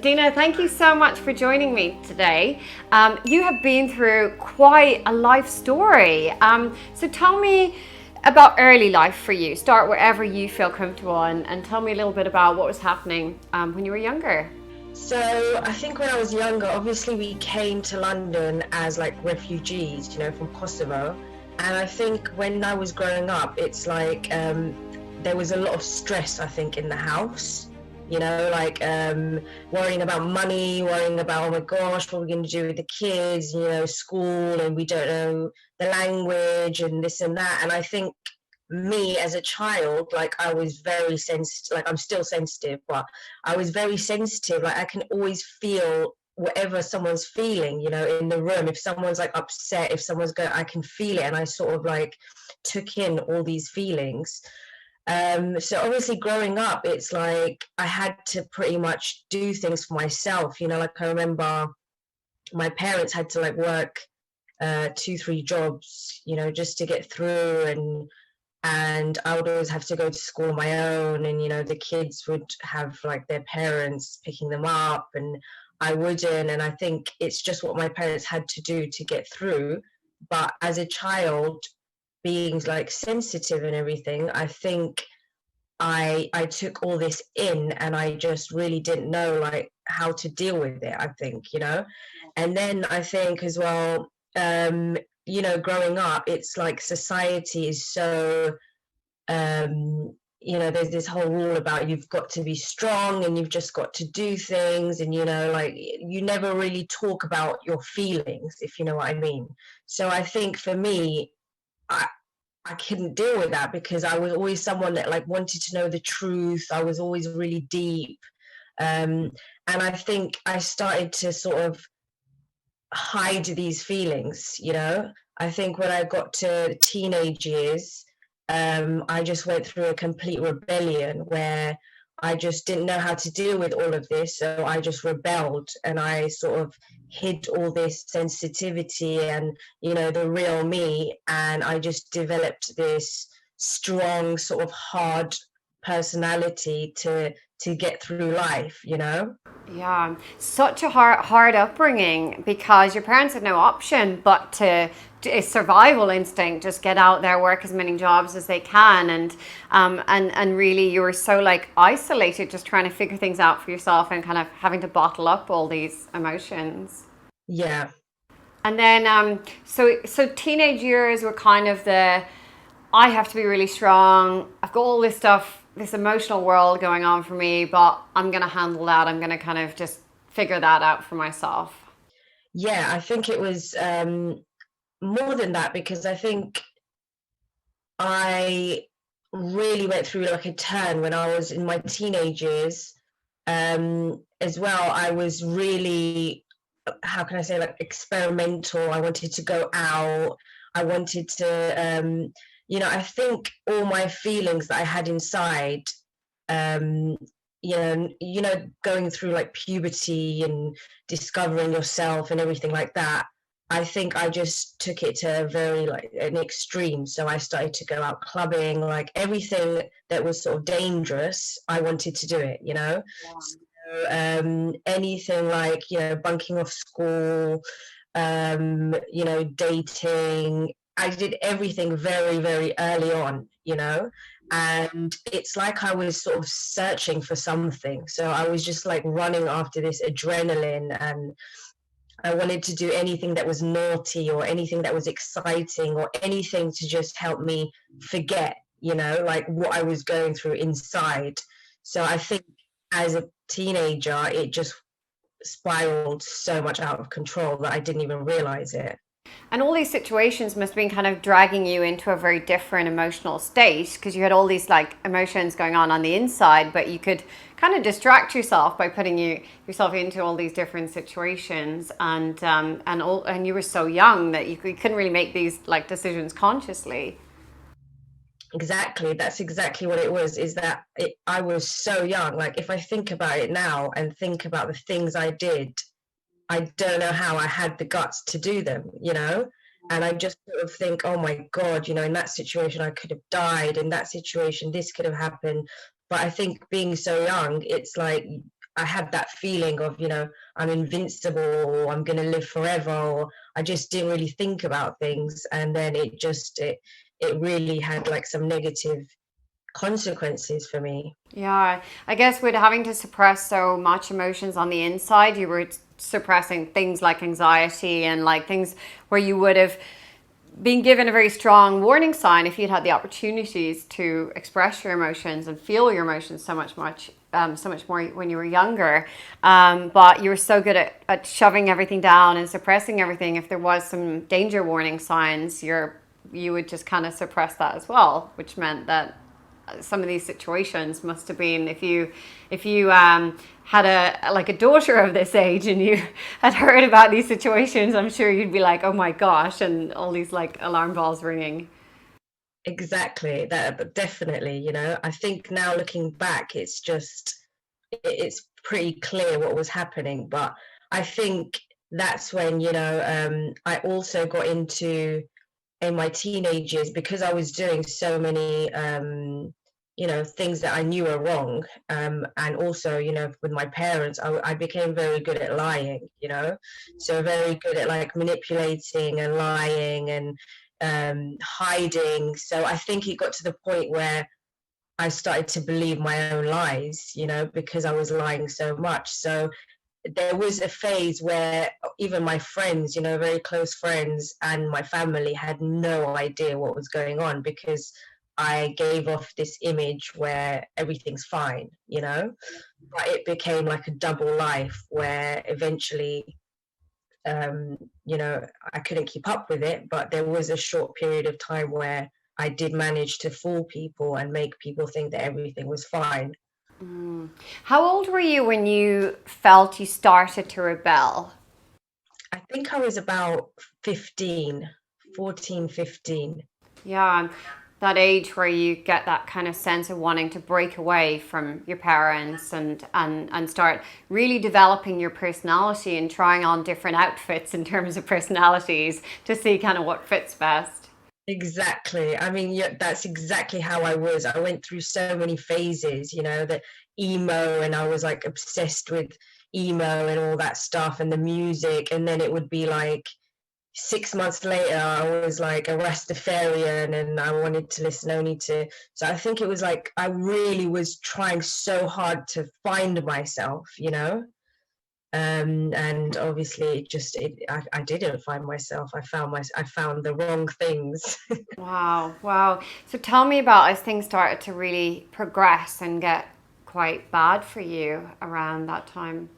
Dina, thank you so much for joining me today. You have been through quite a life story. So tell me about early life for you. Start wherever you feel comfortable and tell me a little bit about what was happening when you were younger. So I think when I was younger, obviously we came to London as like refugees, from Kosovo. And I think when I was growing up, it's like there was a lot of stress, I think, in the house. Like worrying about money, worrying about, oh my gosh, what are we going to do with the kids, school, and we don't know the language and this and that. And I think me as a child, like I was very sensitive, like I'm still sensitive, but I was very sensitive. Like I can always feel whatever someone's feeling, in the room. If someone's like upset, if someone's going, I can feel it. And I sort of like took in all these feelings. So obviously growing up, it's like I had to pretty much do things for myself, like I remember my parents had to like work 2-3 jobs, just to get through, and I would always have to go to school on my own, and the kids would have like their parents picking them up, and I wouldn't. And I think it's just what my parents had to do to get through. But as a child, being like sensitive and everything, I think I took all this in, and I just really didn't know like how to deal with it, I think. And then I think as well, growing up, it's like society is so there's this whole rule about you've got to be strong and you've just got to do things, and like you never really talk about your feelings, if you know what I mean. So I think for me, I couldn't deal with that because I was always someone that like wanted to know the truth. I was always really deep. And I think I started to sort of hide these feelings. I think when I got to teenage years, I just went through a complete rebellion where I just didn't know how to deal with all of this. So I just rebelled, and I sort of hid all this sensitivity and, the real me. And I just developed this strong, sort of hard personality to get through life. Yeah, such a hard upbringing because your parents had no option but to a survival instinct, just get out there, work as many jobs as they can, and really you were so like isolated, just trying to figure things out for yourself and kind of having to bottle up all these emotions. Yeah. And then so teenage years were kind of the I have to be really strong. I've got all this stuff, this emotional world going on for me, but I'm going to handle that. I'm going to kind of just figure that out for myself. Yeah, I think it was more than that, because I think I really went through like a turn when I was in my teenage years. As well, I was really, how can I say, like experimental. I wanted to go out. I wanted to, I think all my feelings that I had inside, um, going through like puberty and discovering yourself and everything like that. I think I just took it to a very like an extreme. So I started to go out clubbing, like everything that was sort of dangerous. I wanted to do it. So anything like bunking off school, dating. I did everything very, very early on. And it's like I was sort of searching for something. So I was just like running after this adrenaline, and I wanted to do anything that was naughty or anything that was exciting or anything to just help me forget, like what I was going through inside. So I think as a teenager, it just spiraled so much out of control that I didn't even realize it. And all these situations must have been kind of dragging you into a very different emotional state because you had all these like emotions going on the inside, but you could kind of distract yourself by putting yourself into all these different situations, and you were so young that you couldn't really make these like decisions consciously. Exactly. That's exactly what it was, is that I was so young. Like if I think about it now and think about the things I did, I don't know how I had the guts to do them. And I just sort of think, oh my God, in that situation, I could have died. In that situation, this could have happened. But I think being so young, it's like I had that feeling of, I'm invincible, or I'm going to live forever, or I just didn't really think about things. And then it really had like some negative consequences for me. Yeah, I guess with having to suppress so much emotions on the inside, you were suppressing things like anxiety and like things where you would have been given a very strong warning sign if you'd had the opportunities to express your emotions and feel your emotions so much more when you were younger. But you were so good at shoving everything down and suppressing everything. If there was some danger warning signs, you would just kind of suppress that as well, which meant that some of these situations must have been, if you had a daughter of this age and you had heard about these situations, I'm sure you'd be like, oh my gosh, and all these like alarm bells ringing. Exactly, that definitely, I think now looking back, it's pretty clear what was happening. But I think that's when, I also got into, in my teenage years, because I was doing so many things that I knew were wrong, and also, with my parents, I became very good at lying, so very good at like manipulating and lying and hiding. So I think it got to the point where I started to believe my own lies, because I was lying so much. So there was a phase where even my friends, very close friends, and my family had no idea what was going on, because I gave off this image where everything's fine, but it became like a double life where eventually, I couldn't keep up with it. But there was a short period of time where I did manage to fool people and make people think that everything was fine. How old were you when you felt you started to rebel? I think I was about 15, 14, 15. Yeah, that age where you get that kind of sense of wanting to break away from your parents and start really developing your personality and trying on different outfits in terms of personalities to see kind of what fits best. Exactly. I mean, yeah, that's exactly how I was. I went through so many phases, the emo, and I was like obsessed with emo and all that stuff and the music. And then it would be like 6 months later, I was like a Rastafarian and I wanted to listen only to. So I think it was like I really was trying so hard to find myself, and obviously I didn't find myself. I found the wrong things. Wow, wow. So tell me about as things started to really progress and get quite bad for you around that time.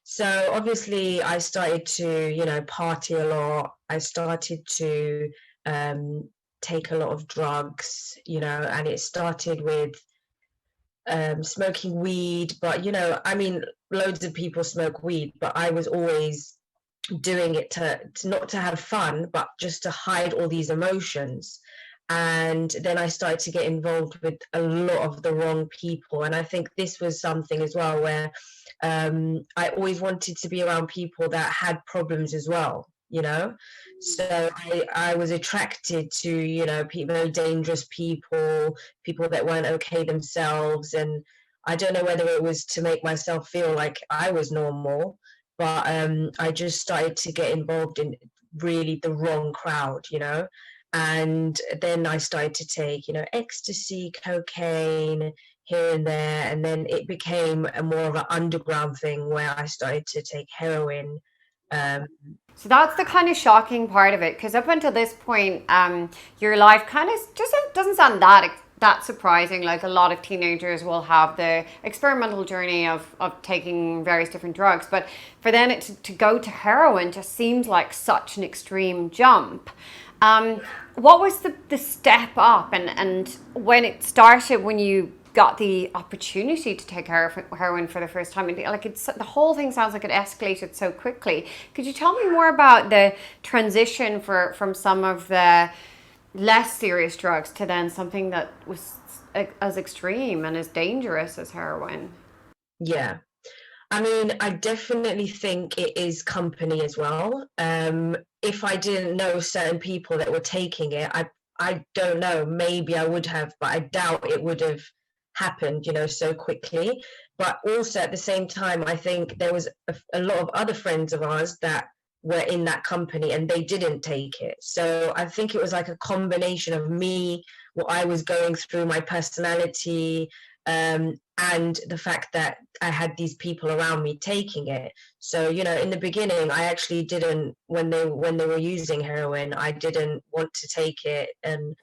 So obviously I started to, party a lot. I started to take a lot of drugs, and it started with smoking weed. But, I mean, loads of people smoke weed, but I was always doing it to not to have fun, but just to hide all these emotions. And then I started to get involved with a lot of the wrong people. And I think this was something as well where I always wanted to be around people that had problems as well, So I was attracted to, very dangerous people, people that weren't okay themselves. And I don't know whether it was to make myself feel like I was normal, but I just started to get involved in really the wrong crowd, And then I started to take, ecstasy, cocaine here and there, and then it became a more of an underground thing where I started to take heroin. Um, So that's the kind of shocking part of it, because up until this point, your life kind of just doesn't sound that surprising. Like a lot of teenagers will have the experimental journey of taking various different drugs, but for then it to go to heroin just seems like such an extreme jump. What was the step up, and when it started, when you got the opportunity to take heroin for the first time, and like the whole thing sounds like it escalated so quickly. Could you tell me more about the transition from some of the less serious drugs to then something that was as extreme and as dangerous as heroin? yeah. I mean, I definitely think it is company as well. If I didn't know certain people that were taking it, I don't know, maybe I would have, but I doubt it would have happened, so quickly. but also at the same time, I think there was a lot of other friends of ours that were in that company and they didn't take it. So I think it was like a combination of me, what I was going through, my personality, and the fact that I had these people around me taking it. So, you know, in the beginning, I actually didn't, when they were using heroin, I didn't want to take it, and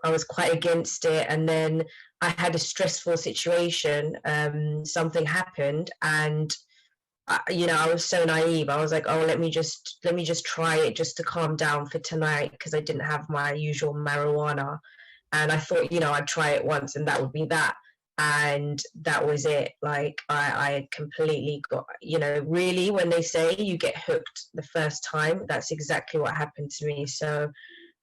I was quite against it. And then I had a stressful situation. Something happened, and you know, I was so naive. I was like, oh, let me just try it just to calm down for tonight, because I didn't have my usual marijuana, and I thought, you know, I'd try it once and that would be that. And that was it. Like I completely got, you know, really, when they say you get hooked the first time, that's exactly what happened to me. So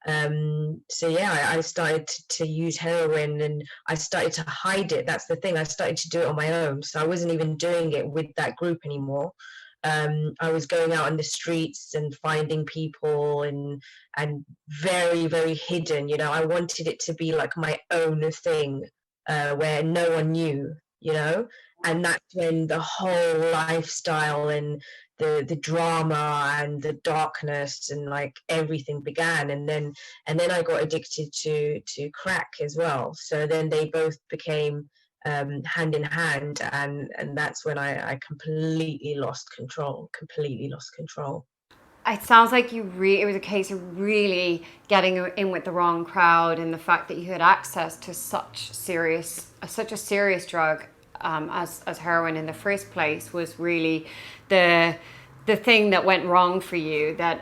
so yeah, I started to use heroin, and I started to hide it. That's the thing, I started to do it on my own, so I wasn't even doing it with that group anymore. I was going out in the streets and finding people, and very, very hidden, you know. I wanted it to be like my own thing, where no one knew, you know. And that's when the whole lifestyle and the drama and the darkness and like everything began. And then I got addicted to crack as well. So then they both became hand in hand, and that's when I completely lost control. It sounds like it was a case of really getting in with the wrong crowd, and the fact that you had access to such a serious drug, as heroin in the first place, was really the thing that went wrong for you. That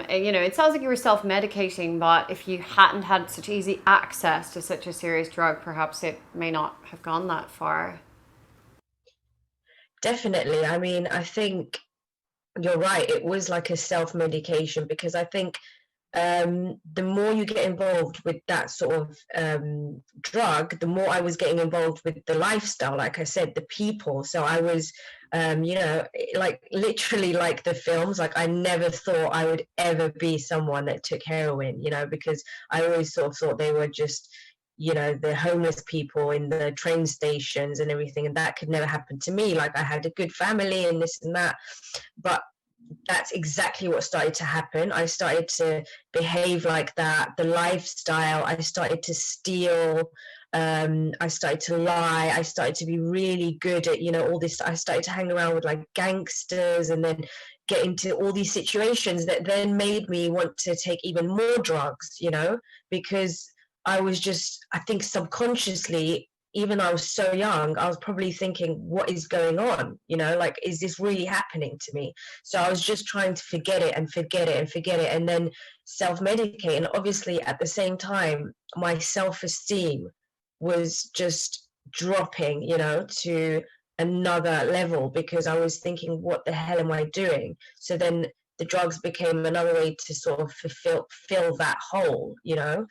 you know, it sounds like you were self-medicating, but if you hadn't had such easy access to such a serious drug, perhaps it may not have gone that far. Definitely. I mean, I think you're right. It was like a self-medication, because I think the more you get involved with that sort of drug, the more I was getting involved with the lifestyle, like I said, the people. So I was, you know, like literally like the films, like I never thought I would ever be someone that took heroin, you know, because I always sort of thought they were just, you know, the homeless people in the train stations and everything, and that could never happen to me. Like I had a good family and this and that. But that's exactly what started to happen. I started to behave like that. The lifestyle, I started to steal. I started to lie. I started to be really good at, you know, all this. I started to hang around with like gangsters, and then get into all these situations that then made me want to take even more drugs, you know, because I was just, I think subconsciously, even though I was so young, I was probably thinking, what is going on? You know, like, is this really happening to me? So I was just trying to forget it and forget it and forget it, and then self-medicate. And obviously at the same time, my self-esteem was just dropping, you know, to another level, because I was thinking, what the hell am I doing? So then the drugs became another way to sort of fill that hole, you know.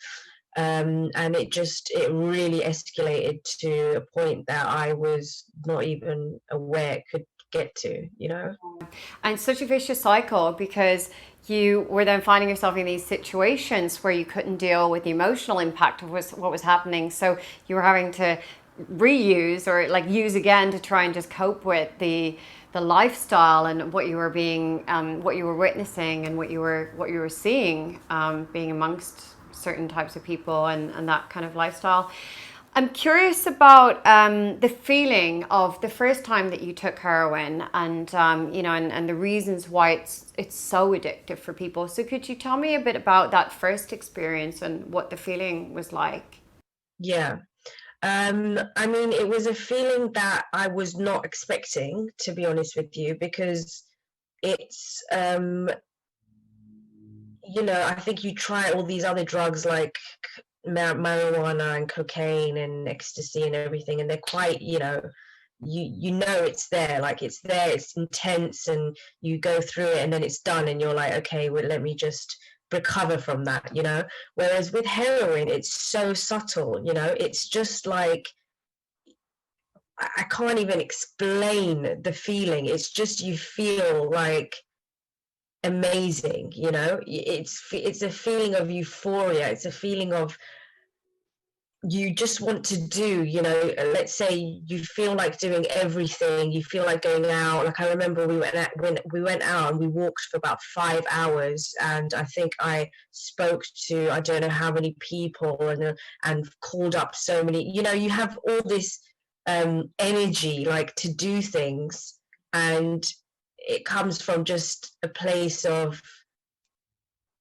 And it really escalated to a point that I was not even aware it could get to, you know. And such a vicious cycle, because you were then finding yourself in these situations where you couldn't deal with the emotional impact of what was happening. So you were having to reuse, or like use again, to try and just cope with the lifestyle and what you were what you were witnessing, and what you were seeing, being amongst certain types of people, and that kind of lifestyle. I'm curious about the feeling of the first time that you took heroin, and you know, and the reasons why it's so addictive for people. So could you tell me a bit about that first experience and what the feeling was like? Yeah. I mean, it was a feeling that I was not expecting, to be honest with you, because it's you know, I think you try all these other drugs like marijuana and cocaine and ecstasy and everything, and they're quite, you know, you know it's there, like it's there, it's intense, and you go through it and then it's done, and you're like, okay, well, let me just recover from that, you know. Whereas with heroin, it's so subtle, you know. It's just like, I can't even explain the feeling. It's just, you feel like amazing, you know. It's a feeling of euphoria. It's a feeling of you just want to do, let's say you feel like doing everything, you feel like going out. Like I remember when we went out and we walked for about 5 hours, and I think I spoke to I don't know how many people, and called up so many, you have all this energy like to do things, and it comes from just a place of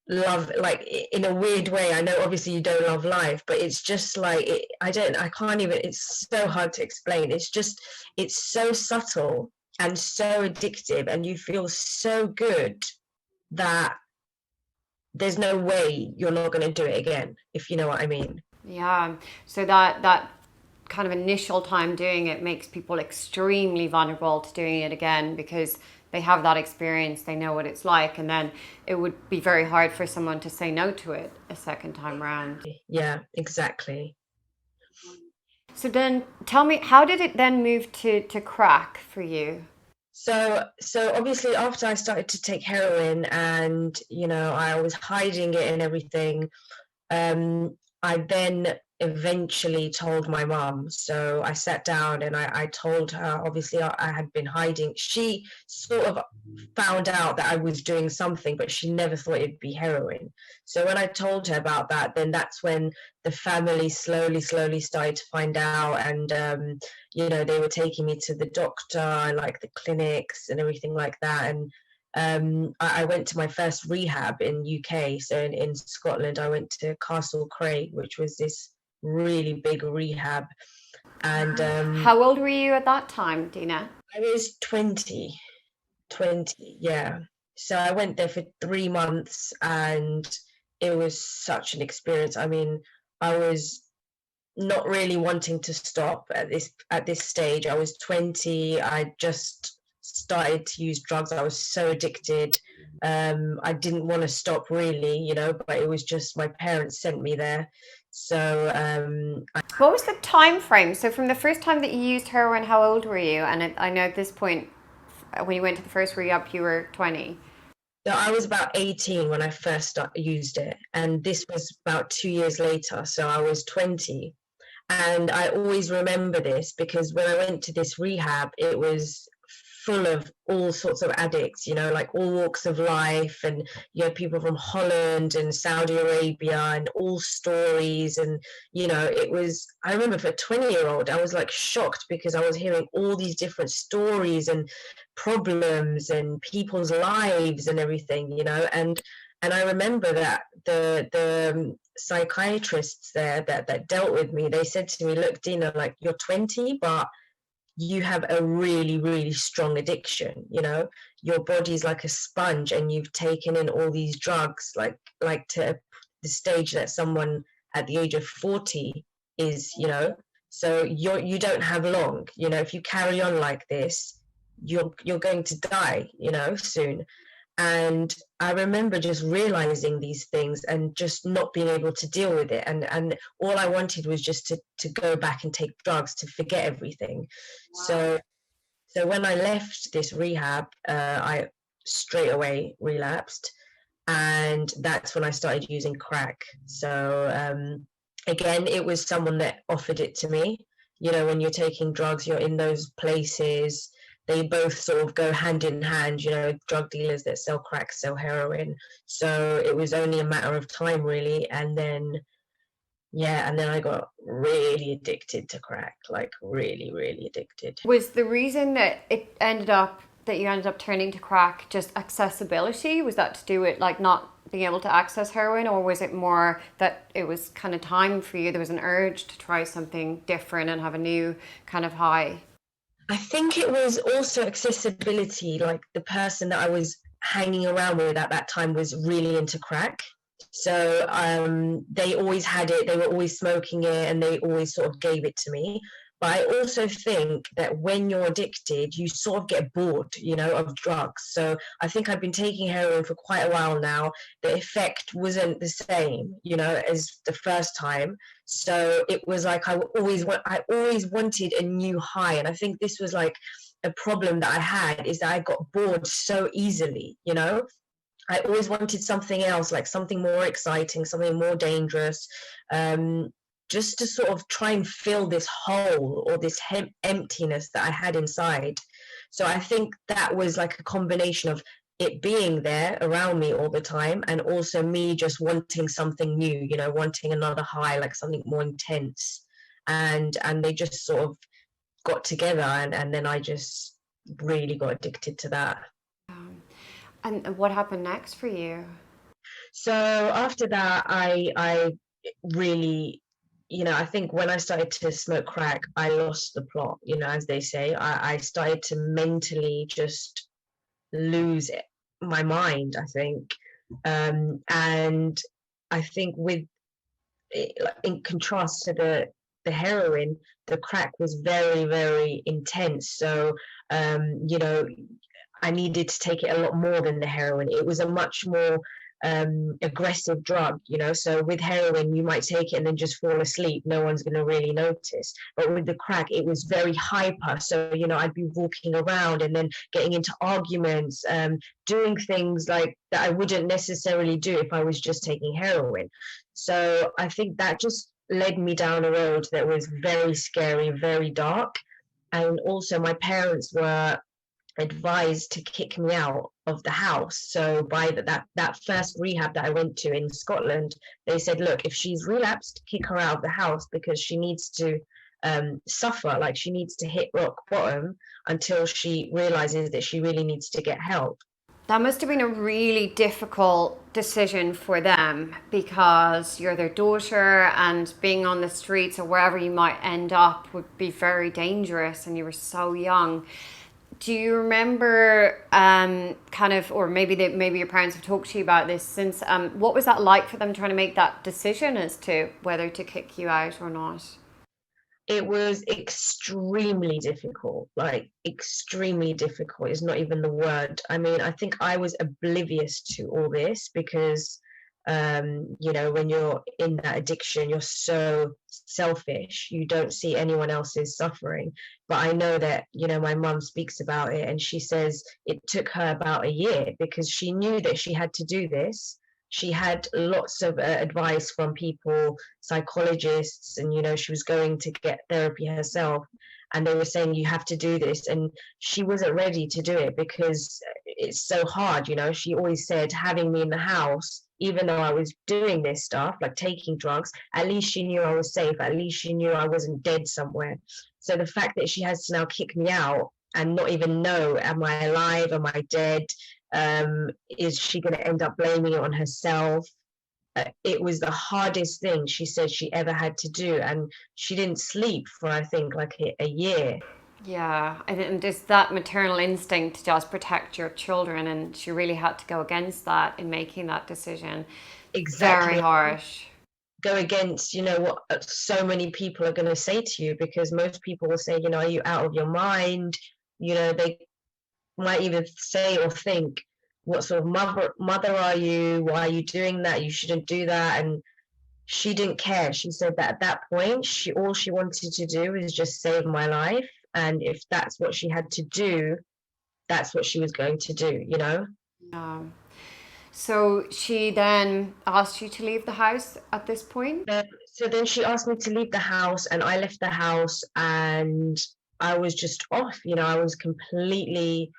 love, like in a weird way. I know obviously you don't love life, but it's just like I can't even, it's so hard to explain. It's so subtle and so addictive, and you feel so good that there's no way you're not going to do it again, if you know what I mean. Yeah. So that kind of initial time doing it makes people extremely vulnerable to doing it again, because they have that experience, they know what it's like, and then it would be very hard for someone to say no to it a second time round. Yeah, exactly. So then tell me, how did it then move to crack for you? So obviously after I started to take heroin, and I was hiding it and everything, I then eventually told my mom. So I sat down and I told her, obviously, I had been hiding. She sort of found out that I was doing something, but she never thought it'd be heroin. So when I told her about that, then that's when the family slowly started to find out. And, they were taking me to the doctor and like the clinics and everything like that. And I went to my first rehab in UK. So in Scotland, I went to Castle Craig, which was this really big rehab. And How old were you at that time, Dina? I was 20, yeah. So I went there for 3 months, and it was such an experience. I mean, I was not really wanting to stop at this stage. I was 20. I just started to use drugs. I was so addicted. I didn't want to stop really, but it was just my parents sent me there. So What was the time frame? So from the first time that you used heroin, how old were you? And I know at this point, when you went to the first rehab, you were 20. so I was about 18 when I first used it, and this was about 2 years later. So I was 20. And I always remember this because when I went to this rehab, it was full of all sorts of addicts, like all walks of life. And you had people from Holland and Saudi Arabia and all stories. And, I remember for a 20-year-old, I was like shocked because I was hearing all these different stories and problems and people's lives and everything, and I remember that the psychiatrists there that dealt with me, they said to me, look, Dina, like you're 20, but you have a really, really strong addiction. Your body's like a sponge, and you've taken in all these drugs, like to the stage that someone at the age of 40 is, so you don't have long. If you carry on like this, you're going to die, soon. And I remember just realizing these things and just not being able to deal with it, and all I wanted was just to go back and take drugs to forget everything. Wow. So when I left this rehab, I straight away relapsed, and that's when I started using crack. So again, it was someone that offered it to me. When you're taking drugs, you're in those places, they both sort of go hand in hand. Drug dealers that sell crack sell heroin. So it was only a matter of time really. And then I got really addicted to crack, like really, really addicted. Was the reason that you ended up turning to crack just accessibility? Was that to do with like not being able to access heroin, or was it more that it was kind of time for you? There was an urge to try something different and have a new kind of high? I think it was also accessibility. Like the person that I was hanging around with at that time was really into crack. So they always had it, they were always smoking it, and they always sort of gave it to me. But I also think that when you're addicted, you sort of get bored, of drugs. So I think I've been taking heroin for quite a while now. The effect wasn't the same, as the first time. So it was like I always wanted a new high. And I think this was like a problem that I had, is that I got bored so easily, I always wanted something else, like something more exciting, something more dangerous, just to sort of try and fill this hole or this emptiness that I had inside. So I think that was like a combination of it being there around me all the time, and also me just wanting something new, you know, wanting another high, like something more intense. And they just sort of got together, and then I just really got addicted to that. And what happened next for you? So after that, I really, you know, I think when I started to smoke crack, I lost the plot, you know, as they say. I started to mentally just lose my mind, I think. And I think with, in contrast to the heroin, the crack was very, very intense. So, you know, I needed to take it a lot more than the heroin. It was a much more aggressive drug, you know. So with heroin, you might take it and then just fall asleep. No one's going to really notice. But with the crack, it was very hyper. So, you know, I'd be walking around and then getting into arguments, doing things like that I wouldn't necessarily do if I was just taking heroin. So I think that just led me down a road that was very scary, very dark. And also, my parents were advised to kick me out of the house. So by that first rehab that I went to in Scotland, they said, look, if she's relapsed, kick her out of the house, because she needs to suffer, like she needs to hit rock bottom until she realizes that she really needs to get help. That must have been a really difficult decision for them, because you're their daughter and being on the streets or wherever you might end up would be very dangerous, and you were so young. Do you remember kind of, or maybe your parents have talked to you about this since, what was that like for them trying to make that decision as to whether to kick you out or not? It was extremely difficult, like extremely difficult is not even the word. I mean, I think I was oblivious to all this because, you know, when you're in that addiction, you're so selfish, you don't see anyone else's suffering. But I know that, you know, my mum speaks about it, and she says it took her about a year because she knew that she had to do this. She had lots of advice from people, psychologists, and, you know, she was going to get therapy herself, and they were saying you have to do this, and she wasn't ready to do it because it's so hard, you know. She always said having me in the house, even though I was doing this stuff like taking drugs, at least she knew I was safe, at least she knew I wasn't dead somewhere. So the fact that she has to now kick me out and not even know, am I alive, am I dead, is she going to end up blaming it on herself? It was the hardest thing she said she ever had to do, and she didn't sleep for, I think, like a year. Yeah, and just that maternal instinct to just protect your children, and she really had to go against that in making that decision. Very Exactly. harsh. Go against, you know, what so many people are going to say to you, because most people will say, you know, are you out of your mind? You know, they might even say or think, what sort of mother are you? Why are you doing that? You shouldn't do that. And she didn't care. She said that at that point, all she wanted to do is just save my life, and if that's what she had to do, that's what she was going to do, you know. Um, so she then asked you to leave the house at this point? So then she asked me to leave the house, and I left the house, and I was just off, you know. I was completely,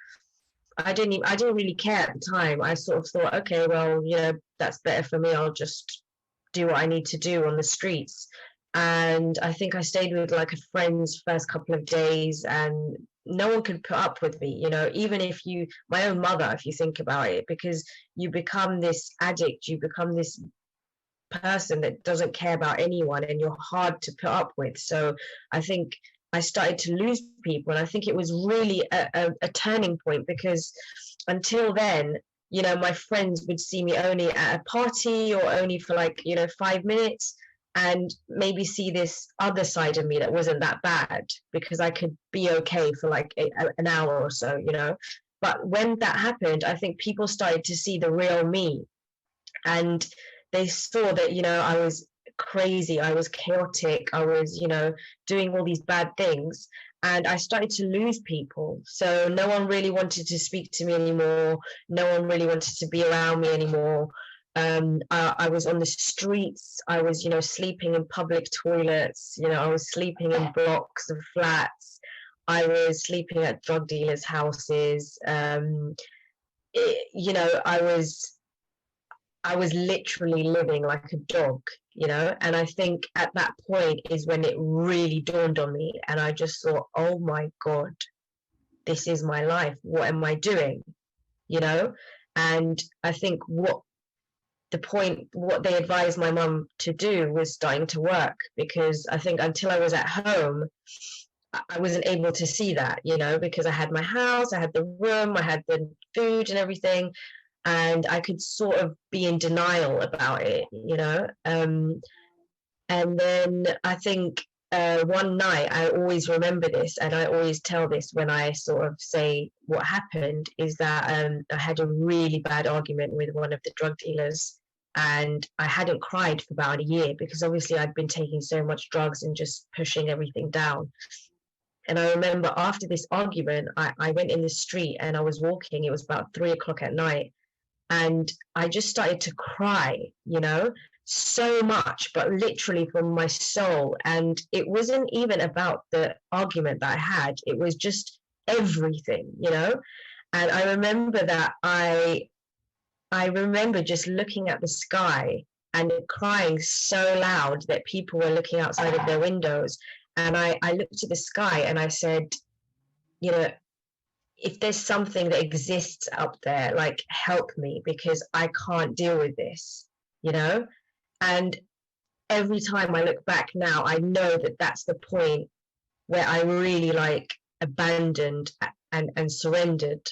I didn't really care at the time. I sort of thought, okay, well, you know, that's better for me. I'll just do what I need to do on the streets. And I think I stayed with like a friend's first couple of days, and no one could put up with me, you know, even if you, my own mother, if you think about it, because you become this addict, you become this person that doesn't care about anyone, and you're hard to put up with. So I think I started to lose people, and I think it was really a turning point, because until then, you know, my friends would see me only at a party or only for like, you know, 5 minutes, and maybe see this other side of me that wasn't that bad, because I could be okay for like an hour or so, you know. But when that happened, I think people started to see the real me, and they saw that, you know, I was crazy, I was chaotic, I was, you know, doing all these bad things, and I started to lose people. So no one really wanted to speak to me anymore, no one really wanted to be around me anymore. I was on the streets. I was, you know, sleeping in public toilets. You know, I was sleeping in blocks of flats. I was sleeping at drug dealers' houses. You know, I was literally living like a dog, you know. And I think at that point is when it really dawned on me, and I just thought, oh my God, this is my life. What am I doing? You know. And I think what they advised my mum to do was starting to work, because I think until I was at home, I wasn't able to see that, you know, because I had my house, I had the room, I had the food and everything, and I could sort of be in denial about it, you know. And then I think one night, I always remember this, and I always tell this when I sort of say what happened, is that I had a really bad argument with one of the drug dealers, and I hadn't cried for about a year, because obviously I'd been taking so much drugs and just pushing everything down. And I remember after this argument, I went in the street and I was walking. It was about 3 o'clock at night, and I just started to cry, you know, so much, but literally from my soul. And it wasn't even about the argument that I had, it was just everything, you know. And I remember that I remember just looking at the sky and crying so loud that people were looking outside of their windows. And I looked at the sky and I said, you know, if there's something that exists up there, like, help me, because I can't deal with this, you know. And every time I look back now, I know that that's the point where I really like abandoned and surrendered,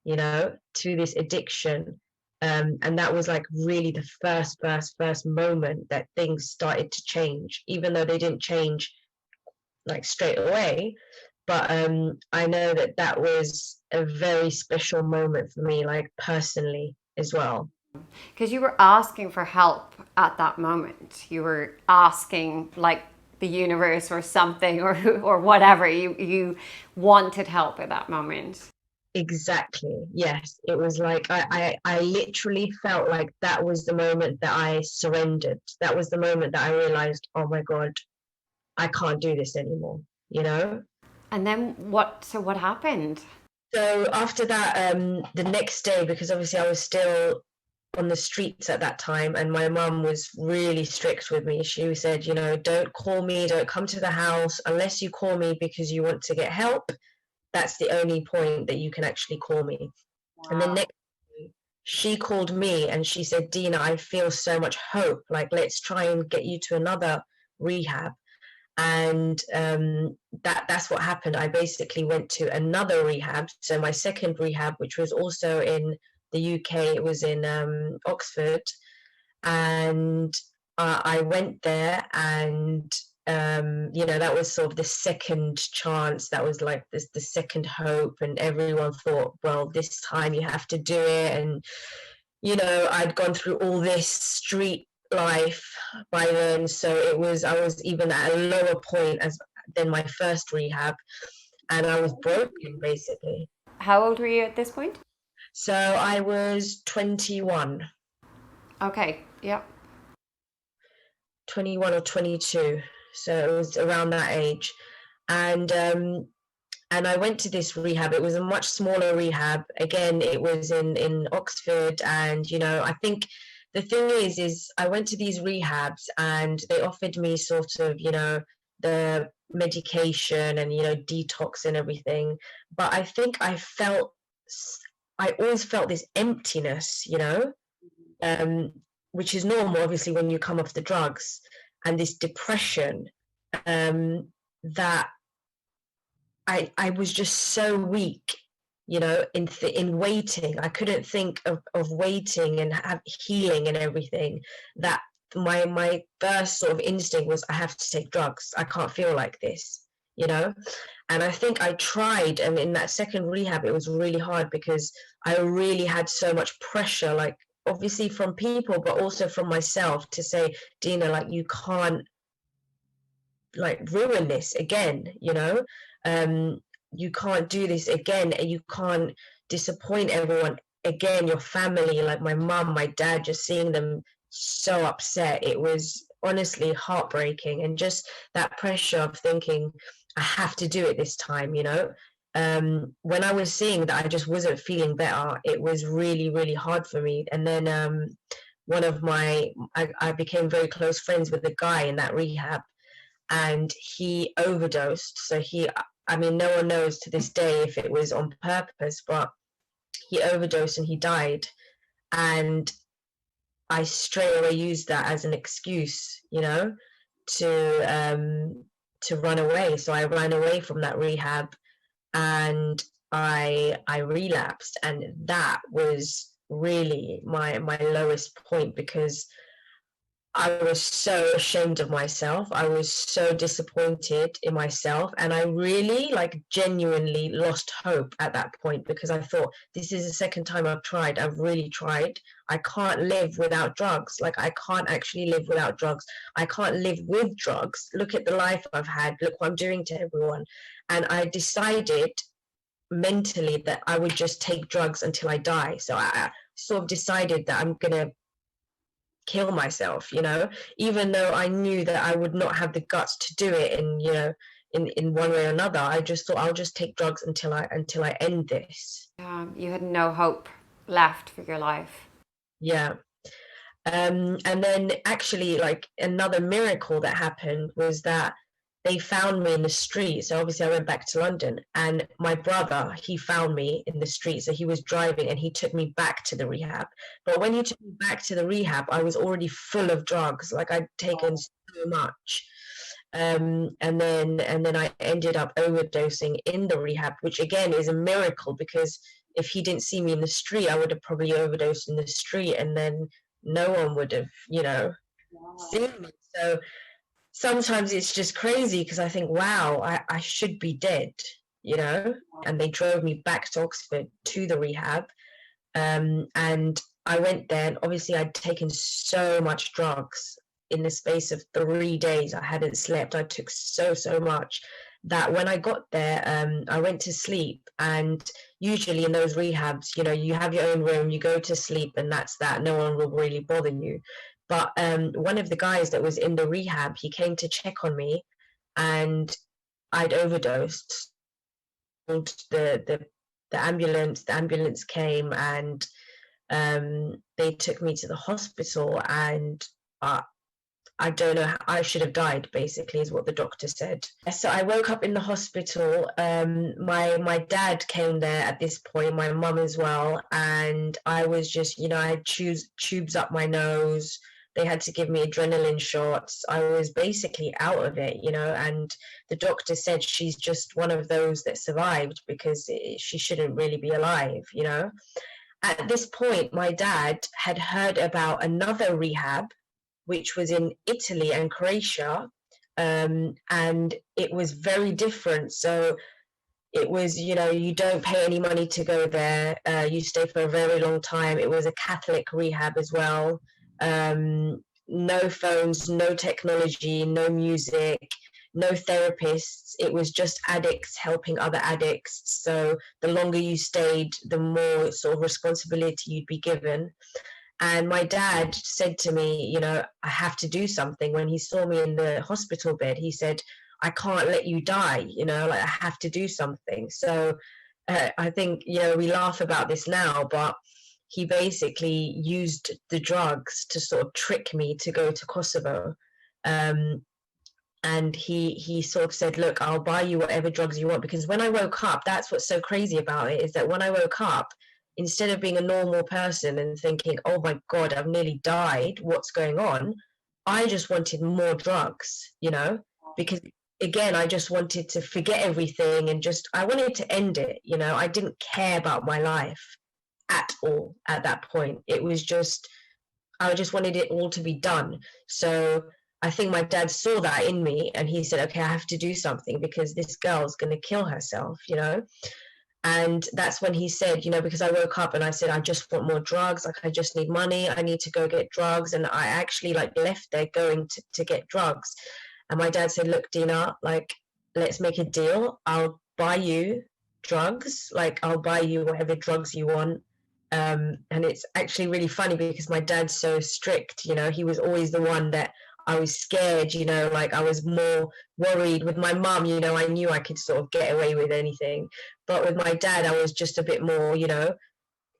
you know, to this addiction. And that was like really the first moment that things started to change, even though they didn't change like straight away. But I know that that was a very special moment for me, like personally as well. Because you were asking for help at that moment. You were asking like the universe or something, or whatever. You wanted help at that moment. Exactly. Yes. It was like I literally felt like that was the moment that I surrendered. That was the moment that I realized, oh my God, I can't do this anymore, you know? And then what? So what happened? So after that, the next day, because obviously I was still on the streets at that time, and my mum was really strict with me. She said, you know, don't call me, don't come to the house unless you call me because you want to get help. That's the only point that you can actually call me. And then Wow. next day, she called me and she said, Dina, I feel so much hope. Like, let's try and get you to another rehab. And that's what happened. I basically went to another rehab. So my second rehab, which was also in the UK, it was in Oxford. And I went there, and you know, that was sort of the second chance. That was like this, the second hope, and everyone thought, well, this time you have to do it. And you know, I'd gone through all this street life by then, so I was even at a lower point as than my first rehab, and I was broken basically. How old were you at this point? So I was 21, Okay. Yep. 21 or 22, so it was around that age. And I went to this rehab. It was a much smaller rehab. Again, it was in Oxford. And, you know, I think the thing is I went to these rehabs and they offered me sort of, you know, the medication and, you know, detox and everything. But I think I always felt this emptiness, you know, um, which is normal, obviously, when you come off the drugs, and this depression, that I was just so weak, you know, in waiting. I couldn't think of waiting and healing and everything. That my first sort of instinct was, I have to take drugs. I can't feel like this, you know. And I think I tried, and in that second rehab, it was really hard because I really had so much pressure, like obviously from people, but also from myself, to say, Dina, like, you can't like ruin this again, you know. um you can't do this again, and you can't disappoint everyone again, your family, like my mum, my dad, just seeing them so upset, it was honestly heartbreaking. And just that pressure of thinking, I have to do it this time, you know. When I was seeing that I just wasn't feeling better, it was really, really hard for me. And then one of I became very close friends with a guy in that rehab, and he overdosed. So I mean, no one knows to this day if it was on purpose, but he overdosed and he died. And I straight away used that as an excuse, you know, to run away. So I ran away from that rehab, and I relapsed, and that was really my lowest point, because I was so ashamed of myself. I was so disappointed in myself. And I really, like, genuinely lost hope at that point, because I thought, this is the second time I've tried. I've really tried. I can't live without drugs. Like, I can't actually live without drugs. I can't live with drugs. Look at the life I've had. Look what I'm doing to everyone. And I decided mentally that I would just take drugs until I die. So I sort of decided that I'm going to kill myself, you know, even though I knew that I would not have the guts to do it, and you know, in one way or another. I just thought, I'll just take drugs until I end this. You had no hope left for your life. Yeah. And then actually, like, another miracle that happened was that they found me in the street. So obviously I went back to London, and my brother, he found me in the street. So he was driving and he took me back to the rehab. But when he took me back to the rehab, I was already full of drugs. Like, I'd taken so much. And then I ended up overdosing in the rehab, which again is a miracle, because if he didn't see me in the street, I would have probably overdosed in the street, and then no one would have, you know, seen me. So sometimes it's just crazy, because I think, wow, I should be dead, you know. And they drove me back to Oxford to the rehab, and I went there, and obviously I'd taken so much drugs in the space of 3 days. I hadn't slept. I took so much that when I got there, I went to sleep. And usually in those rehabs, you know, you have your own room, you go to sleep, and that's that. No one will really bother you. But one of the guys that was in the rehab, he came to check on me, and I'd overdosed. The ambulance came, and they took me to the hospital, and I don't know, I should have died, basically, is what the doctor said. So I woke up in the hospital. My dad came there at this point, my mum as well, and I was just, you know, I had tubes up my nose. They had to give me adrenaline shots. I was basically out of it, you know, and the doctor said she's just one of those that survived, because she shouldn't really be alive, you know. At this point, my dad had heard about another rehab, which was in Italy and Croatia, and it was very different. So it was, you know, you don't pay any money to go there. You stay for a very long time. It was a Catholic rehab as well. No phones, no technology, no music, no therapists. It was just addicts helping other addicts. So the longer you stayed, the more sort of responsibility you'd be given. And my dad said to me, you know, I have to do something. When he saw me in the hospital bed, he said, I can't let you die, you know, like, I have to do something. So I think, you know, we laugh about this now, but he basically used the drugs to sort of trick me to go to Kosovo. And he sort of said, look, I'll buy you whatever drugs you want. Because when I woke up, that's what's so crazy about it, is that when I woke up, instead of being a normal person and thinking, oh my God, I've nearly died, what's going on? I just wanted more drugs, you know, because again, I just wanted to forget everything, and I wanted to end it, you know. I didn't care about my life at all at that point. It was just, I just wanted it all to be done. So I think my dad saw that in me, and he said, okay, I have to do something, because this girl's going to kill herself, you know. And that's when he said, you know, because I woke up and I said, I just want more drugs. Like, I just need money. I need to go get drugs. And I actually, like, left there going to get drugs. And my dad said, look, Dina, like, let's make a deal. I'll buy you drugs. Like, I'll buy you whatever drugs you want. And it's actually really funny because my dad's so strict, you know, he was always the one that I was scared, you know, like I was more worried. With my mum, you know, I knew I could sort of get away with anything. But with my dad, I was just a bit more, you know,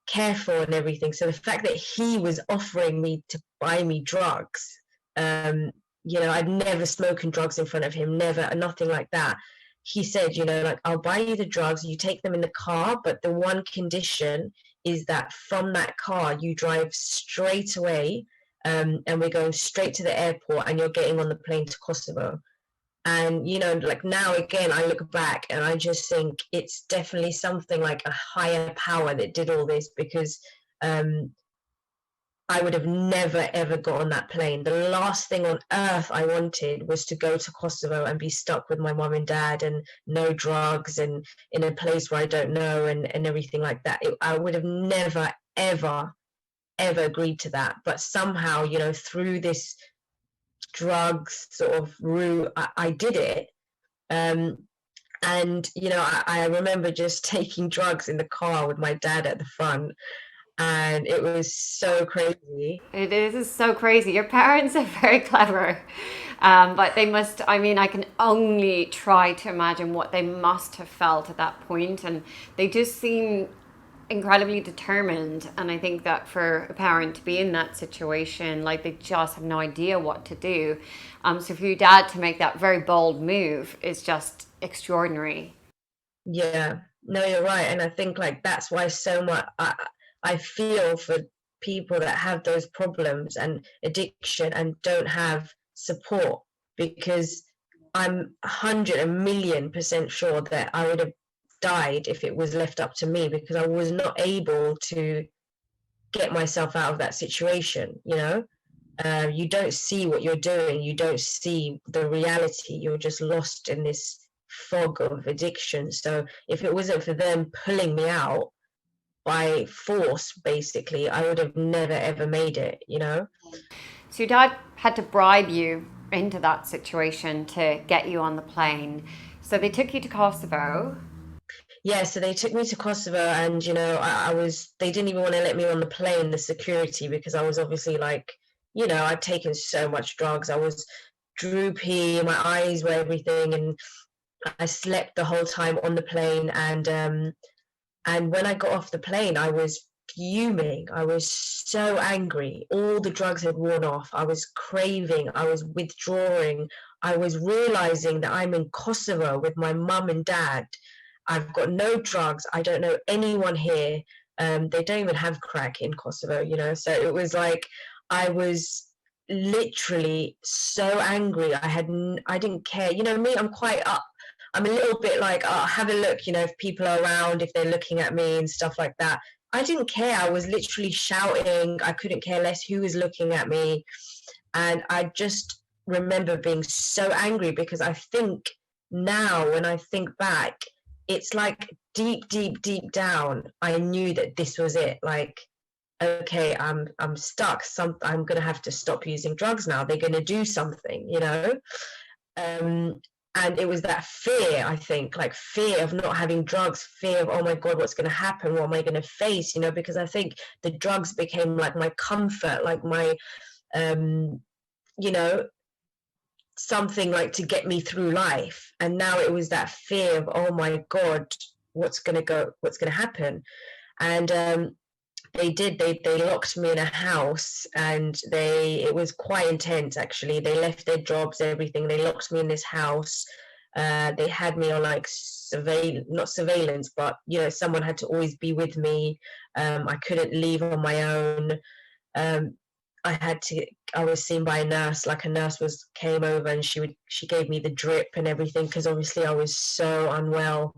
careful and everything. So the fact that he was offering me to buy me drugs, um, you know, I'd never spoken drugs in front of him, never, nothing like that. He said, you know, like, I'll buy you the drugs, you take them in the car, but the one condition is that from that car you drive straight away, and we're going straight to the airport and you're getting on the plane to Kosovo. And you know, like now again I look back and I just think it's definitely something like a higher power that did all this, because um I would have never ever got on that plane. The last thing on earth I wanted was to go to Kosovo and be stuck with my mom and dad and no drugs and in a place where I don't know, and everything like that. I would have never ever agreed to that. But somehow, you know, through this drugs sort of route, I did it. Um, and you know, I remember just taking drugs in the car with my dad at the front, and it was so crazy. It is so crazy. Your parents are very clever. But they must, I mean, I can only try to imagine what they must have felt at that point. And they just seem incredibly determined. And I think that for a parent to be in that situation, like they just have no idea what to do. So for your dad to make that very bold move is just extraordinary. Yeah, no, you're right. And I think like that's why so much I feel for people that have those problems and addiction and don't have support, because I'm 100 a million% sure that I would have died if it was left up to me, because I was not able to get myself out of that situation, you know? You don't see what you're doing, you don't see the reality, you're just lost in this fog of addiction. So if it wasn't for them pulling me out by force, basically, I would have never ever made it, you know? So your dad had to bribe you into that situation to get you on the plane. So they took you to Kosovo. Yeah, so they took me to Kosovo, and you know, I was, they didn't even want to let me on the plane, the security, because I was obviously like, you know, I'd taken so much drugs. I was droopy, my eyes were everything, and I slept the whole time on the plane. And when I got off the plane, I was fuming. I was so angry. All the drugs had worn off. I was craving. I was withdrawing. I was realizing that I'm in Kosovo with my mum and dad. I've got no drugs. I don't know anyone here. They don't even have crack in Kosovo, you know. So it was like I was literally so angry. I didn't care. You know me, I'm a little bit like, oh, have a look, you know, if people are around, if they're looking at me and stuff like that. I didn't care. I was literally shouting. I couldn't care less who was looking at me. And I just remember being so angry, because I think now when I think back, it's like deep down, I knew that this was it. Like, okay, I'm stuck. I'm gonna have to stop using drugs now. They're gonna do something, you know? um, and it was that fear, I think, like fear of not having drugs, fear of, oh my god, what's going to happen, what am I going to face, you know, because I think the drugs became like my comfort, like my um you know, something like to get me through life. And now it was that fear of, oh my god, what's going to happen. And they locked me in a house, and it was quite intense actually. They left their jobs, everything, they locked me in this house. They had me on like not surveillance, but you know, someone had to always be with me. I couldn't leave on my own. um, I was seen by a nurse, like a nurse came over, and she gave me the drip and everything, because obviously I was so unwell.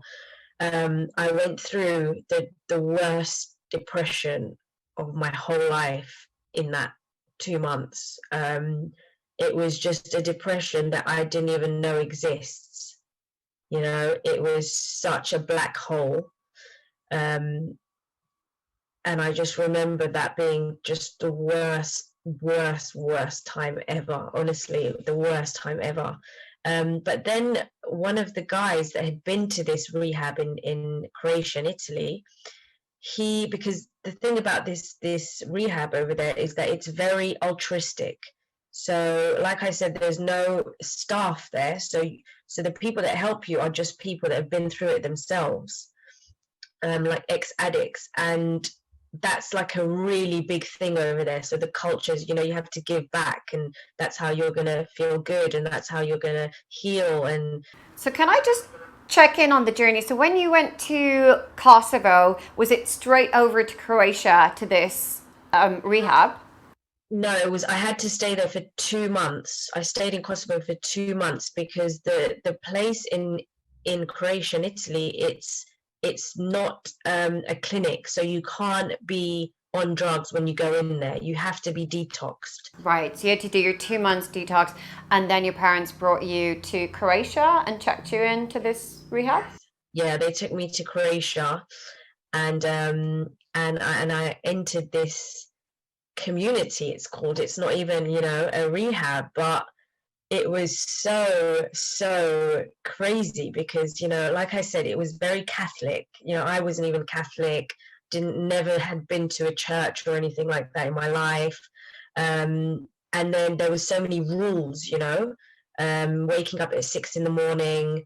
I went through the worst depression of my whole life in that 2 months. It was just a depression that I didn't even know exists. You know, it was such a black hole. Um, and I just remember that being just the worst time ever. Honestly, the worst time ever. But then one of the guys that had been to this rehab in Croatia and Italy, because the thing about this rehab over there is that it's very altruistic. So like I said, there's no staff there, so the people that help you are just people that have been through it themselves, like ex-addicts, and that's like a really big thing over there. So the cultures, you have to give back, and that's how you're gonna feel good, and that's how you're gonna heal. And So can I just check in on the journey? So when you went to Kosovo, was it straight over to Croatia to this rehab? no, I had to stay there for 2 months. I stayed in Kosovo for 2 months because the place in Croatia and Italy, it's not a clinic, so you can't be on drugs when you go in there. You have to be detoxed. Right. So you had to do your 2 months detox, and then your parents brought you to Croatia and checked you into this rehab. Yeah, they took me to Croatia, and I entered this community. It's called. It's not even a rehab, but it was so crazy because like I said, it was very Catholic. I wasn't even Catholic, didn't never had been to a church or anything like that in my life. And then there was so many rules, waking up at 6 in the morning,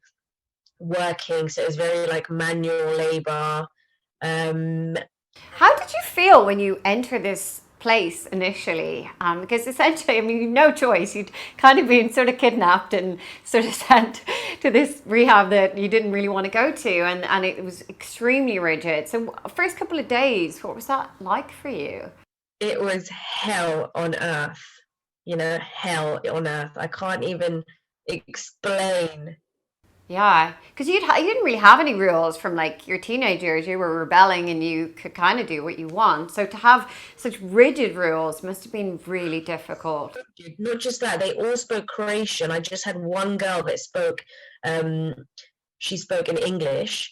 working, so it was very like manual labor. um How did you feel when you enter this place initially? Because essentially, I mean, you've no choice. You'd kind of been sort of kidnapped and sort of sent to this rehab that you didn't really want to go to, and it was extremely rigid. So, first couple of days, what was that like for you? it was hell on earth, hell on earth. I can't even explain. Yeah, because you didn't really have any rules from like your teenage years. You were rebelling and you could kind of do what you want. So to have such rigid rules must have been really difficult. Not just that, they all spoke Croatian. I just had one girl that spoke, um she spoke in English.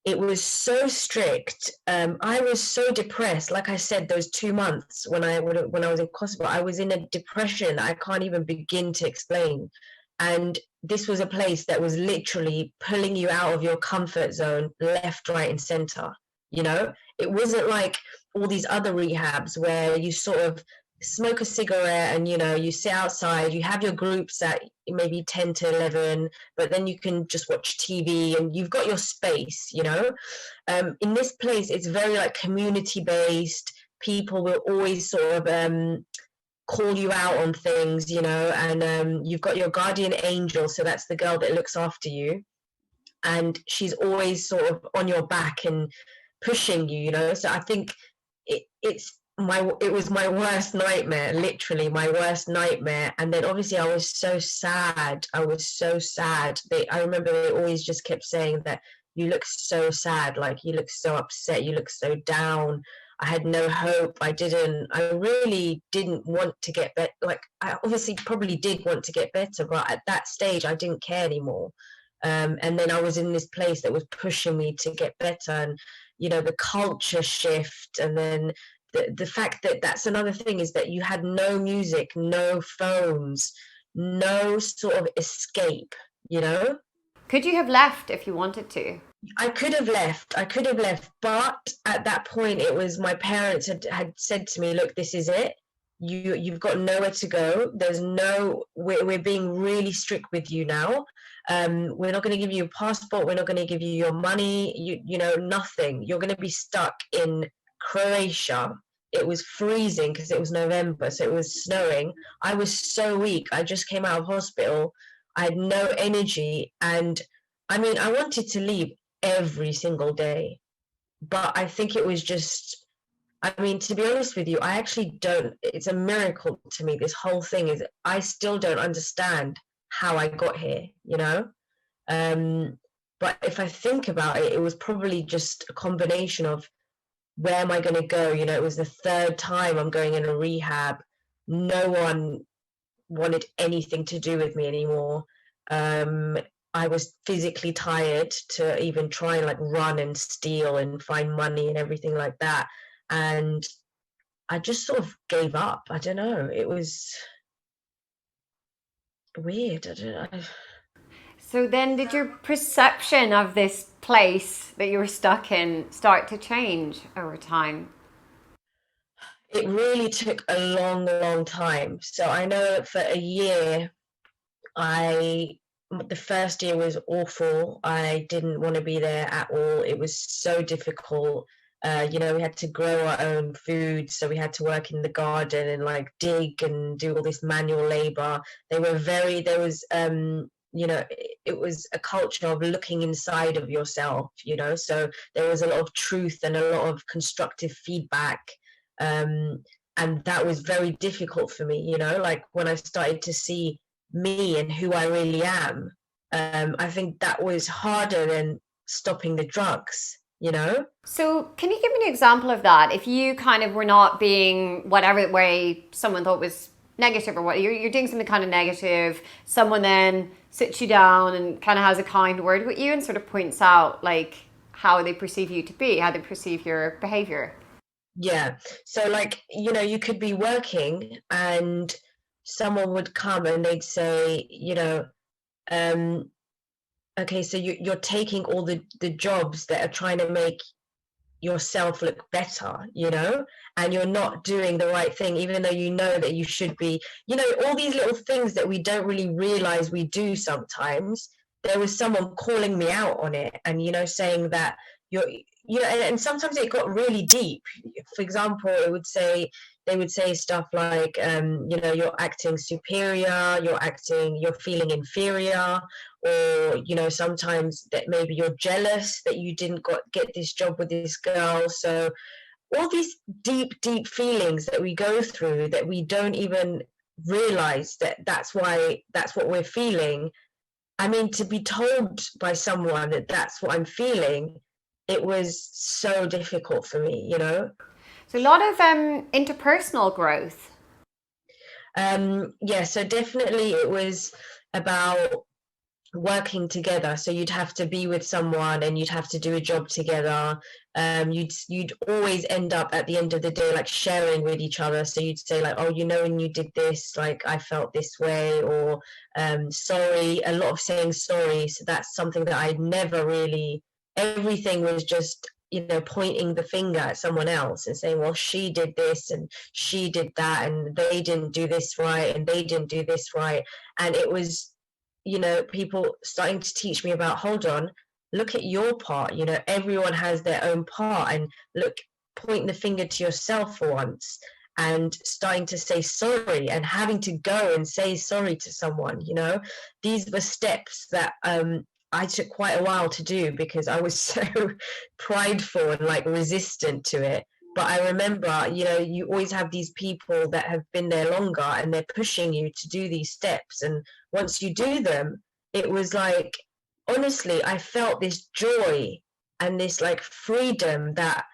It was so strict. I was so depressed. Like I said, those 2 months when I was in Kosovo, I was in a depression I can't even begin to explain. And this was a place that was literally pulling you out of your comfort zone, left, right, and center. It wasn't like all these other rehabs where you sort of smoke a cigarette and you sit outside, you have your groups at maybe 10 to 11, but then you can just watch TV and you've got your space. In this place, it's very like community based. People will always sort of call you out on things, and you've got your guardian angel, so that's the girl that looks after you, and she's always sort of on your back and pushing you. So I think it was my worst nightmare, literally my worst nightmare. And then obviously I was so sad. I remember they always just kept saying that you look so sad, like you look so upset, you look so down. I had no hope. I really didn't want to get better. Like, I obviously probably did want to get better, but at that stage I didn't care anymore. And then I was in this place that was pushing me to get better, and the culture shift. And then the fact that that's another thing, is that you had no music, no phones, no sort of escape. Could you have left if you wanted to? I could have left, but at that point it was my parents had said to me, look, this is it. You've got nowhere to go. We're being really strict with you now. We're not going to give you a passport, we're not going to give you your money, nothing. You're going to be stuck in Croatia. It was freezing because it was November, so it was snowing. I was so weak. I just came out of hospital. I had no energy, and I mean, I wanted to leave every single day, but I think it was just, I mean, to be honest with you, I actually don't, it's a miracle to me. This whole thing is, I still don't understand how I got here. Um, but if I think about it, it was probably just a combination of, where am I going to go? It was the third time I'm going in a rehab. No one wanted anything to do with me anymore. Um, I was physically tired to even try and like run and steal and find money and everything like that. And I just sort of gave up. I don't know. It was weird. I don't know. So then, did your perception of this place that you were stuck in start to change over time? It really took a long, long time. So I know for a year, I the first year was awful. I didn't want to be there at all. It was so difficult. We had to grow our own food, so we had to work in the garden and like dig and do all this manual labor. There was, it was a culture of looking inside of yourself, so there was a lot of truth and a lot of constructive feedback. Um, and that was very difficult for me, like when I started to see me and who I really am. I think that was harder than stopping the drugs. So, can you give me an example of that? If you kind of were not being whatever way someone thought was negative, or what you're doing something kind of negative, someone then sits you down and kind of has a kind word with you and sort of points out like how they perceive you to be, how they perceive your behavior. Yeah. So, like, you could be working and someone would come and they'd say, um, okay, so you're taking all the jobs that are trying to make yourself look better, and you're not doing the right thing, even though you know that you should be, all these little things that we don't really realize we do sometimes. There was someone calling me out on it and, saying that and sometimes it got really deep. For example, they would say stuff like, you're acting superior, you're feeling inferior, or sometimes that maybe you're jealous that you didn't get this job with this girl. So all these deep feelings that we go through that we don't even realize that's what we're feeling. I mean, to be told by someone that that's what I'm feeling, it was so difficult for me. So, a lot of interpersonal growth. Yeah, so definitely it was about working together. So you'd have to be with someone and you'd have to do a job together. You'd always end up at the end of the day like sharing with each other. So you'd say like, oh, when you did this, like I felt this way, or sorry. A lot of saying sorry. So that's something that I never really. Everything was just pointing the finger at someone else and saying, well, she did this and she did that and they didn't do this right and they didn't do this right. And it was people starting to teach me about, hold on, look at your part. Everyone has their own part, and look, point the finger to yourself for once, and starting to say sorry and having to go and say sorry to someone. These were steps that I took quite a while to do because I was so prideful and like resistant to it. But I remember, you always have these people that have been there longer and they're pushing you to do these steps. And once you do them, it was like, honestly, I felt this joy and this like freedom that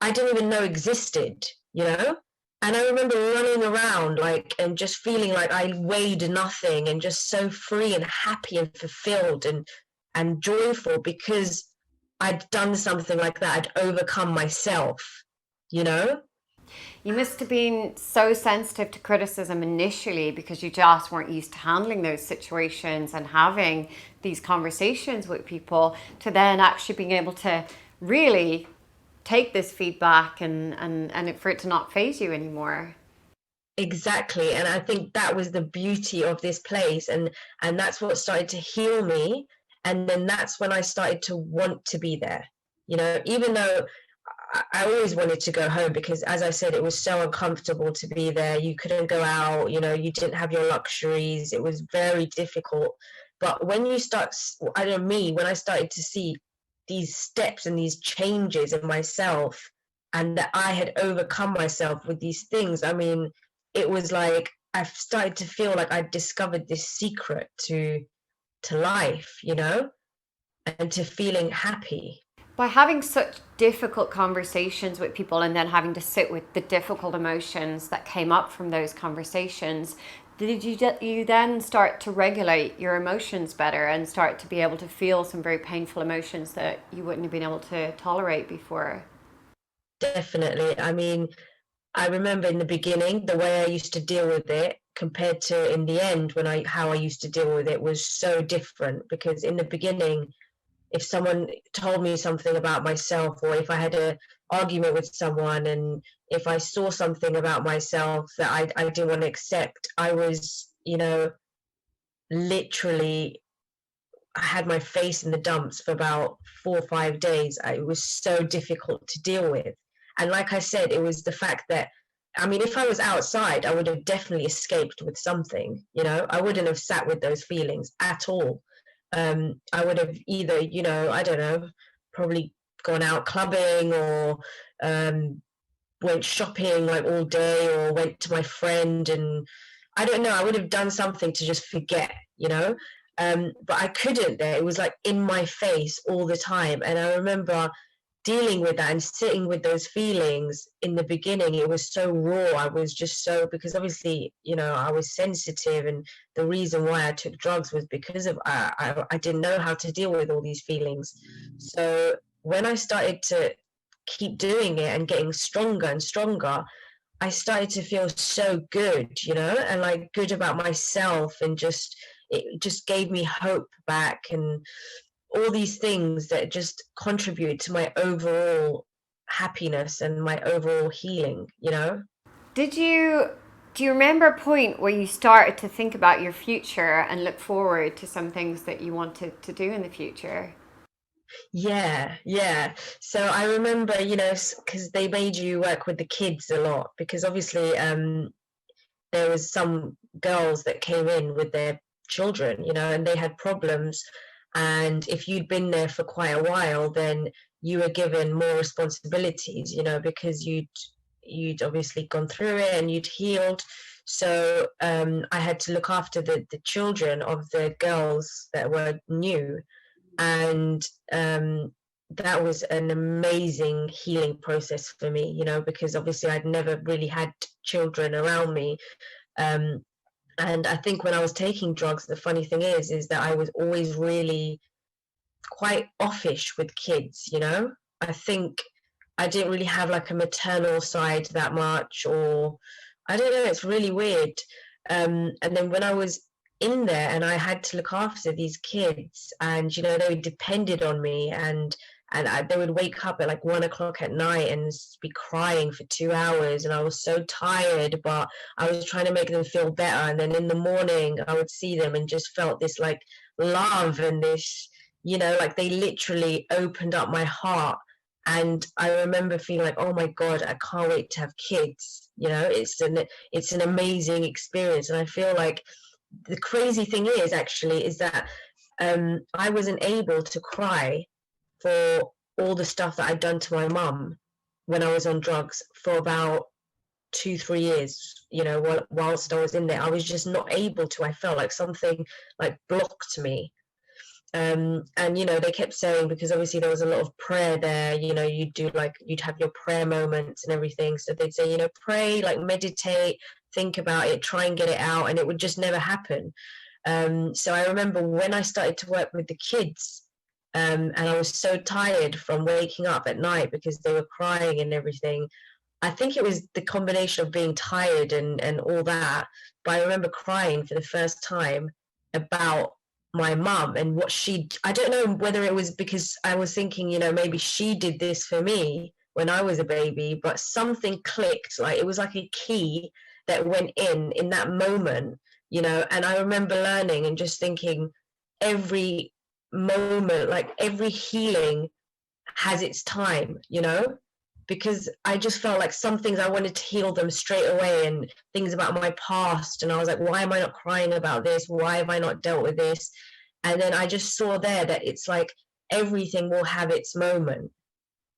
I didn't even know existed. And I remember running around like and just feeling like I weighed nothing and just so free and happy and fulfilled and joyful because I'd done something like that. I'd overcome myself. You must have been so sensitive to criticism initially because you just weren't used to handling those situations and having these conversations with people, to then actually being able to really take this feedback and for it to not faze you anymore. Exactly. And I think that was the beauty of this place, and that's what started to heal me. And then that's when I started to want to be there, even though I always wanted to go home because, as I said, it was so uncomfortable to be there. You couldn't go out, you didn't have your luxuries. It was very difficult. But when you start, when I started to see these steps and these changes in myself and that I had overcome myself with these things, I mean, it was like I started to feel like I discovered this secret to life, and to feeling happy. By having such difficult conversations with people and then having to sit with the difficult emotions that came up from those conversations, did you then start to regulate your emotions better and start to be able to feel some very painful emotions that you wouldn't have been able to tolerate before? Definitely. I mean, I remember in the beginning, the way I used to deal with it compared to in the end, how I used to deal with it was so different, because in the beginning, if someone told me something about myself, or if I had a argument with someone, and if I saw something about myself that I didn't want to accept, I was, literally, I had my face in the dumps for about 4 or 5 days. It was so difficult to deal with. And like I said, it was the fact that, I mean, if I was outside, I would have definitely escaped with something, I wouldn't have sat with those feelings at all. I would have either, I don't know, probably gone out clubbing, or went shopping like all day, or went to my friend, and I don't know, I would have done something to just forget, but I couldn't there. It was like in my face all the time. And I remember dealing with that and sitting with those feelings in the beginning. It was so raw. I was just so, because obviously, I was sensitive, and the reason why I took drugs was because of I didn't know how to deal with all these feelings. So when I started to keep doing it and getting stronger and stronger, I started to feel so good, and like good about myself, and it just gave me hope back, and all these things that just contribute to my overall happiness and my overall healing. Did you do you remember a point where you started to think about your future and look forward to some things that you wanted to do in the future? Yeah, yeah. So I remember, because they made you work with the kids a lot, because obviously there was some girls that came in with their children, and they had problems. And if you'd been there for quite a while, then you were given more responsibilities, because you'd obviously gone through it and you'd healed. So I had to look after the children of the girls that were new. And that was an amazing healing process for me, because obviously I'd never really had children around me. um, and I think when I was taking drugs, the funny thing is that I was always really quite offish with kids. I think I didn't really have like a maternal side that much, or I don't know, it's really weird. And then when I was in there and I had to look after these kids, and they depended on me, and they would wake up at like 1 o'clock at night and be crying for 2 hours, and I was so tired, but I was trying to make them feel better. And then in the morning I would see them and just felt this like love, and this, like they literally opened up my heart. And I remember feeling like, oh my God, I can't wait to have kids. It's an amazing experience. And I feel like the crazy thing is that I wasn't able to cry for all the stuff that I'd done to my mum when I was on drugs for about 2 3 years. Whilst I was in there, I was just not able to. I felt like something like blocked me. And they kept saying, because obviously there was a lot of prayer there, you'd have your prayer moments and everything, so they'd say, pray, like meditate, think about it, try and get it out, and it would just never happen. So I remember when I started to work with the kids, and I was so tired from waking up at night because they were crying and everything. I think it was the combination of being tired and all that, but I remember crying for the first time about my mum and what I don't know whether it was because I was thinking, maybe she did this for me when I was a baby, but something clicked. Like it was like a key that went in that moment, and I remember learning and just thinking, every moment, like every healing has its time, because I just felt like some things I wanted to heal them straight away, and things about my past, and I was like, why am I not crying about this? Why have I not dealt with this? And then I just saw there that it's like everything will have its moment.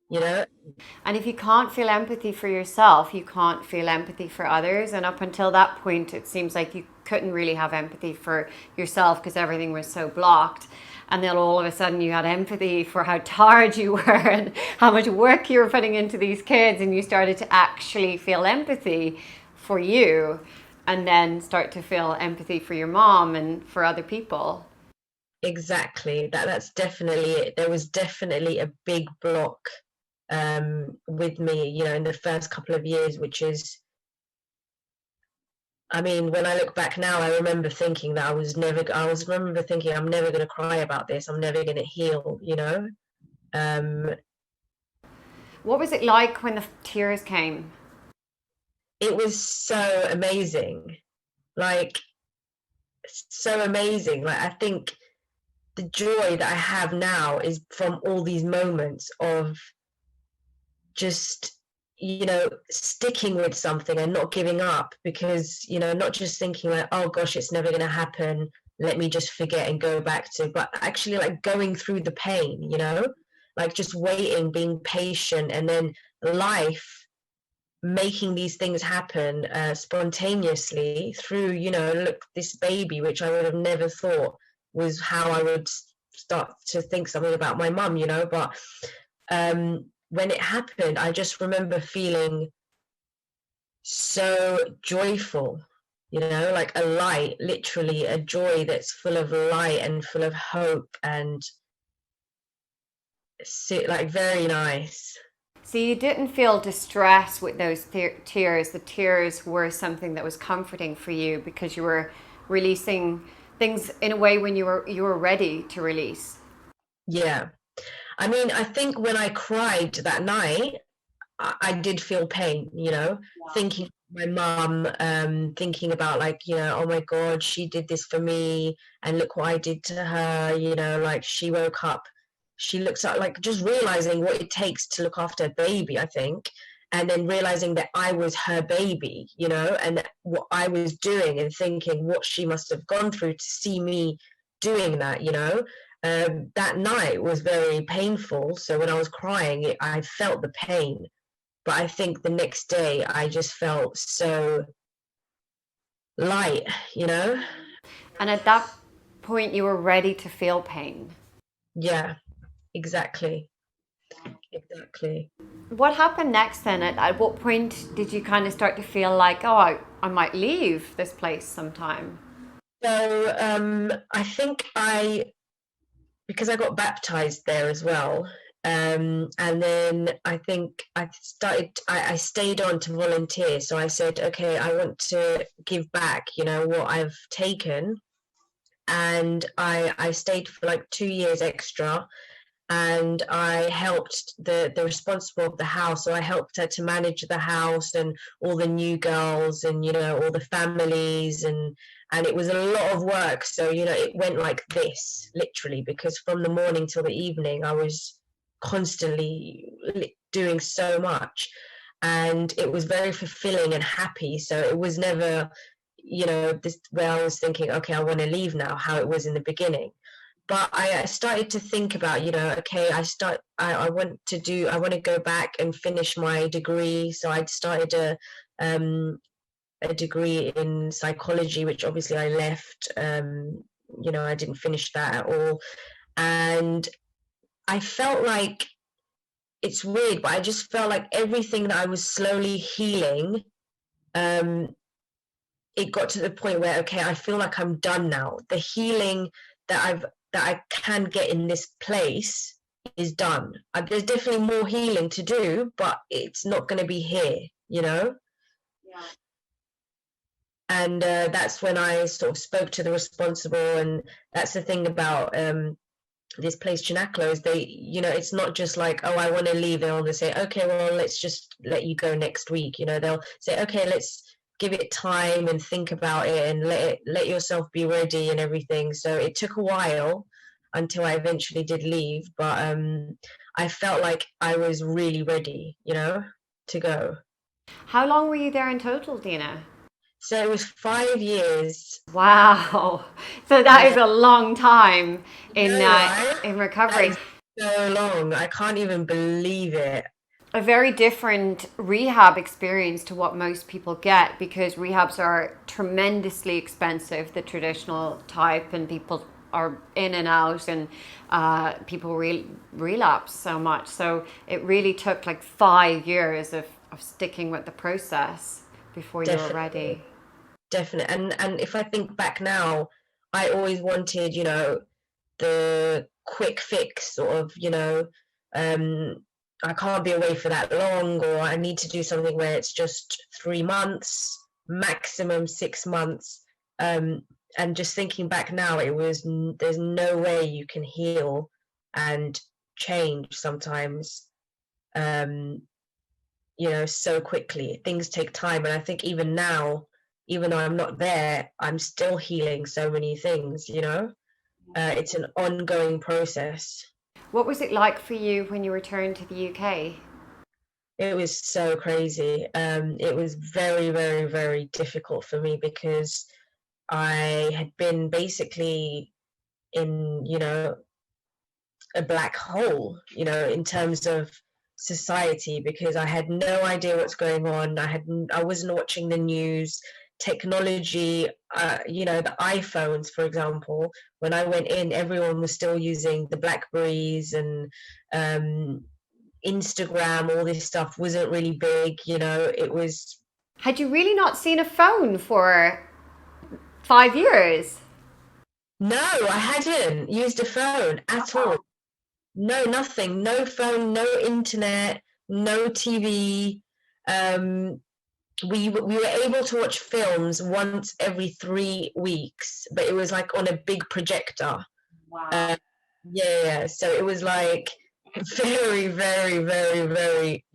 And if you can't feel empathy for yourself, you can't feel empathy for others. And up until that point, it seems like you couldn't really have empathy for yourself because everything was so blocked. And then all of a sudden you had empathy for how tired you were and how much work you were putting into these kids. And you started to actually feel empathy for you, and then start to feel empathy for your mom and for other people. Exactly. That's definitely it. There was definitely a big block with me, in the first couple of years, which is I mean, when I look back now, I remember thinking that remember thinking, I'm never going to cry about this. I'm never going to heal, you know? Um, What was it like when the tears came? it was so amazing. Like, so amazing. Like, I think the joy that I have now is from all these moments of just, sticking with something and not giving up, because, not just thinking like, oh gosh, it's never going to happen, let me just forget and go back to, but actually like going through the pain, like just waiting, being patient, and then life making these things happen spontaneously through, look, this baby, which I would have never thought was how I would start to think something about my mum, but when it happened, I just remember feeling so joyful, like a light, literally a joy that's full of light and full of hope, and like very nice. So you didn't feel distress with those tears. The tears were something that was comforting for you because you were releasing things in a way when you were ready to release. Yeah. I mean, I think when I cried that night, I did feel pain, thinking my mum, thinking about like, oh my God, she did this for me, and look what I did to her, like she woke up, she looks at, like, just realizing what it takes to look after a baby, I think, and then realizing that I was her baby, and what I was doing, and thinking what she must have gone through to see me doing that, that night was very painful. So when I was crying, I felt the pain, but I think the next day I just felt so light, And at that point, you were ready to feel pain. Yeah, exactly. Exactly. What happened next then? At what point did you kind of start to feel like, oh, I might leave this place sometime? So I think because I got baptized there as well. And then I think I stayed on to volunteer. So I said, okay, I want to give back, what I've taken. And I stayed for like 2 years extra, and I helped the responsible of the house. So I helped her to manage the house and all the new girls, and all the families, and it was a lot of work. So it went like this, literally, because from the morning till the evening I was constantly doing so much, and it was very fulfilling and happy. So it was never this where I was thinking, okay, I want to leave now, how it was in the beginning. But I started to think about, okay, I want to go back and finish my degree. So I'd started a degree in psychology, which obviously I left. I didn't finish that at all. And I felt like, it's weird, but I just felt like everything that I was slowly healing, um, it got to the point where, okay, I feel like I'm done now. The healing that I can get in this place is done. There's definitely more healing to do, but it's not going to be here, Yeah. And that's when I sort of spoke to the responsible. And that's the thing about this place, Cenacolo, is they, it's not just like, oh, I want to leave. They'll say, okay, well, let's just let you go next week. They'll say, okay, let's give it time and think about it, and let yourself be ready and everything. So it took a while until I eventually did leave, but I felt like I was really ready, to go. How long were you there in total, Dina? So it was 5 years. Wow. So that is Yeah, a long time in right? in That recovery. is so long. I can't even believe it. A very different rehab experience to what most people get, because rehabs are tremendously expensive, the traditional type, and people are in and out, and people relapse so much. So it really took like 5 years of sticking with the process before you were Definitely. ready. Definitely. And if I think back now, I always wanted, the quick fix, sort of, um, I can't be away for that long, or I need to do something where it's just 3 months, maximum 6 months. And just thinking back now, there's no way you can heal and change sometimes, so quickly. Things take time. And I think even now, even though I'm not there, I'm still healing so many things. It's an ongoing process. What was it like for you when you returned to the UK? It was so crazy. It was very, very, very difficult for me because I had been basically in, a black hole, in terms of society, because I had no idea what's going on. I wasn't watching the news, technology, the iPhones, for example. When I went in, everyone was still using the Blackberries, and Instagram, all this stuff wasn't really big. It was. Had you really not seen a phone for 5 years? No, I hadn't used a phone at all. No, nothing. No phone, no internet, no TV. Um, we were able to watch films once every 3 weeks, but it was like on a big projector. Wow. Uh, yeah. So it was like very, very, very, very,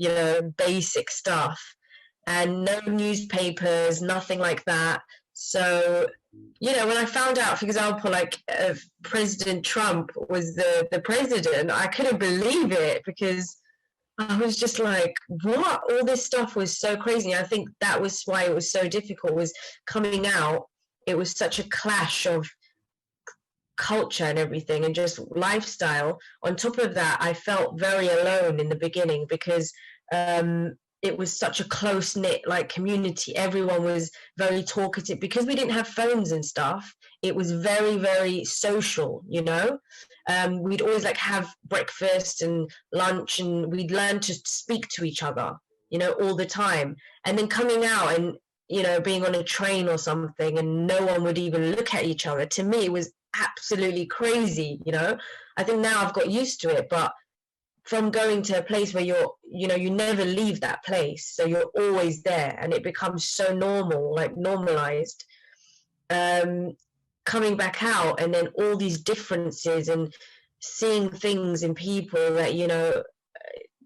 basic stuff, and no newspapers, nothing like that. So, when I found out, for example, like President Trump was the president, I couldn't believe it, because I was just like, what? All this stuff was so crazy. I think that was why it was so difficult, was coming out. It was such a clash of culture and everything, and just lifestyle. On top of that, I felt very alone in the beginning, because it was such a close knit like community. Everyone was very talkative because we didn't have phones and stuff. It was very, very social. We'd always like have breakfast and lunch, and we'd learn to speak to each other, all the time. And then coming out and being on a train or something, and no one would even look at each other. To me, it was absolutely crazy. I think now I've got used to it, but from going to a place where you never leave that place, so you're always there, and it becomes so normal, like normalized. Coming back out, and then all these differences, and seeing things in people that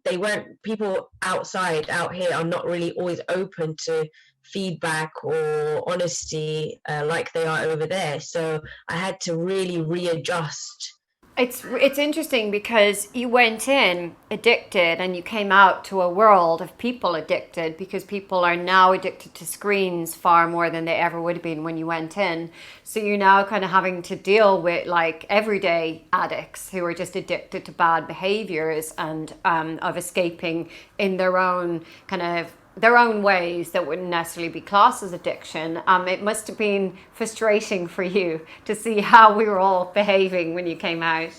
they weren't, people outside out here are not really always open to feedback or honesty, like they are over there. So I had to really readjust. It's interesting because you went in addicted and you came out to a world of people addicted, because people are now addicted to screens far more than they ever would have been when you went in. So you're now kind of having to deal with like everyday addicts who are just addicted to bad behaviors, and of escaping in their own kind of their own ways that wouldn't necessarily be classed as addiction. It must have been frustrating for you to see how we were all behaving when you came out.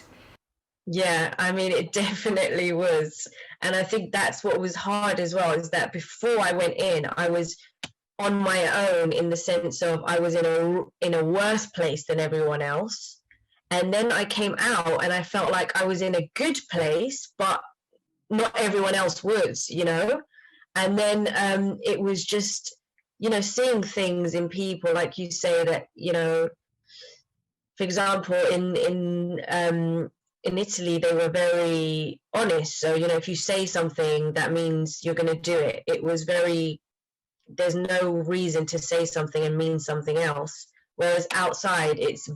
Yeah, I mean, it definitely was. And I think that's what was hard as well, is that before I went in, I was on my own, in the sense of I was in a worse place than everyone else. And then I came out and I felt like I was in a good place, but not everyone else was. And then it was just, seeing things in people, like you say, that, for example, in Italy, they were very honest. So, if you say something, that means you're going to do it. It was very, there's no reason to say something and mean something else. Whereas outside, it's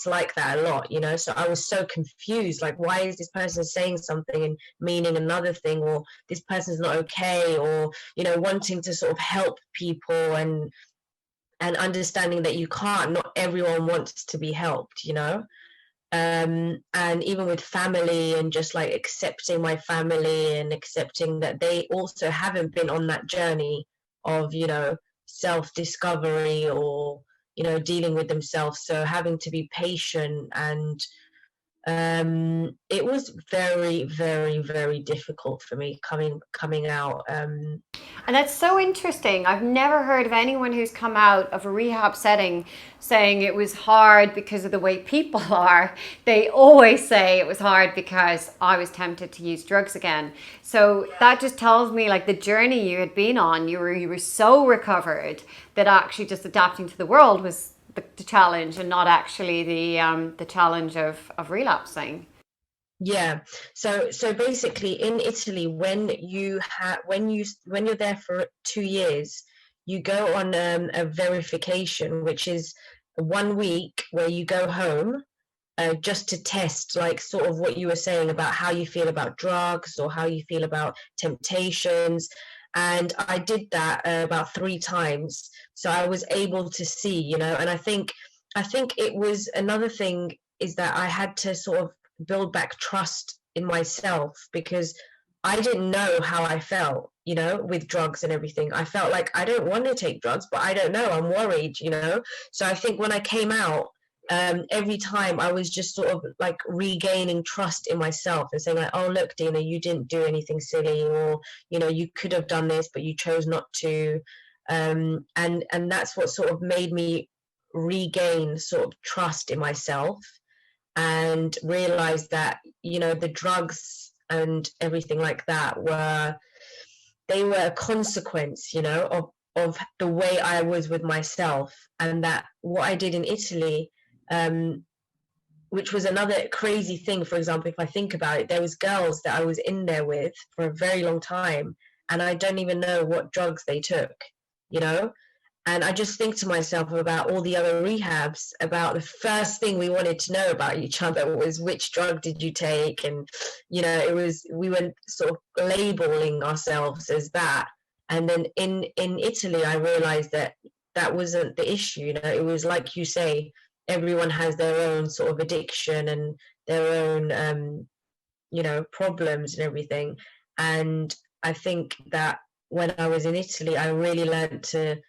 like that a lot. So I was so confused, like, why is this person saying something and meaning another thing, or this person's not okay, or, wanting to sort of help people, and understanding that you can't, not everyone wants to be helped. And even with family, and just like accepting my family, and accepting that they also haven't been on that journey of self-discovery, or dealing with themselves, so having to be patient, and It was very, very, very difficult for me coming out. And that's so interesting. I've never heard of anyone who's come out of a rehab setting saying it was hard because of the way people are. They always say it was hard because I was tempted to use drugs again. So that just tells me like the journey you had been on, you were so recovered that actually just adapting to the world was the challenge and not actually the challenge of relapsing. Yeah. So basically in Italy, when you're there for 2 years, you go on a verification, which is 1 week where you go home just to test, like, sort of what you were saying about how you feel about drugs or how you feel about temptations. And I did that about 3 times, so I was able to see, and I think it was another thing is that I had to sort of build back trust in myself, because I didn't know how I felt, with drugs and everything. I felt like I don't want to take drugs, but I don't know. I'm worried. So I think when I came out, every time I was just sort of like regaining trust in myself and saying like, oh, look, Dina, you didn't do anything silly, or, you could have done this, but you chose not to. And that's what sort of made me regain sort of trust in myself and realize that, the drugs and everything like that they were a consequence, of the way I was with myself. And that what I did in Italy, um, which was another crazy thing. For example, if I think about it, there was girls that I was in there with for a very long time, and I don't even know what drugs they took, you know? And I just think to myself about all the other rehabs, about the first thing we wanted to know about each other was which drug did you take? And, we were sort of labeling ourselves as that. And then in Italy, I realized that that wasn't the issue. It was like you say, everyone has their own sort of addiction and their own, problems and everything. And I think that when I was in Italy, I really learned to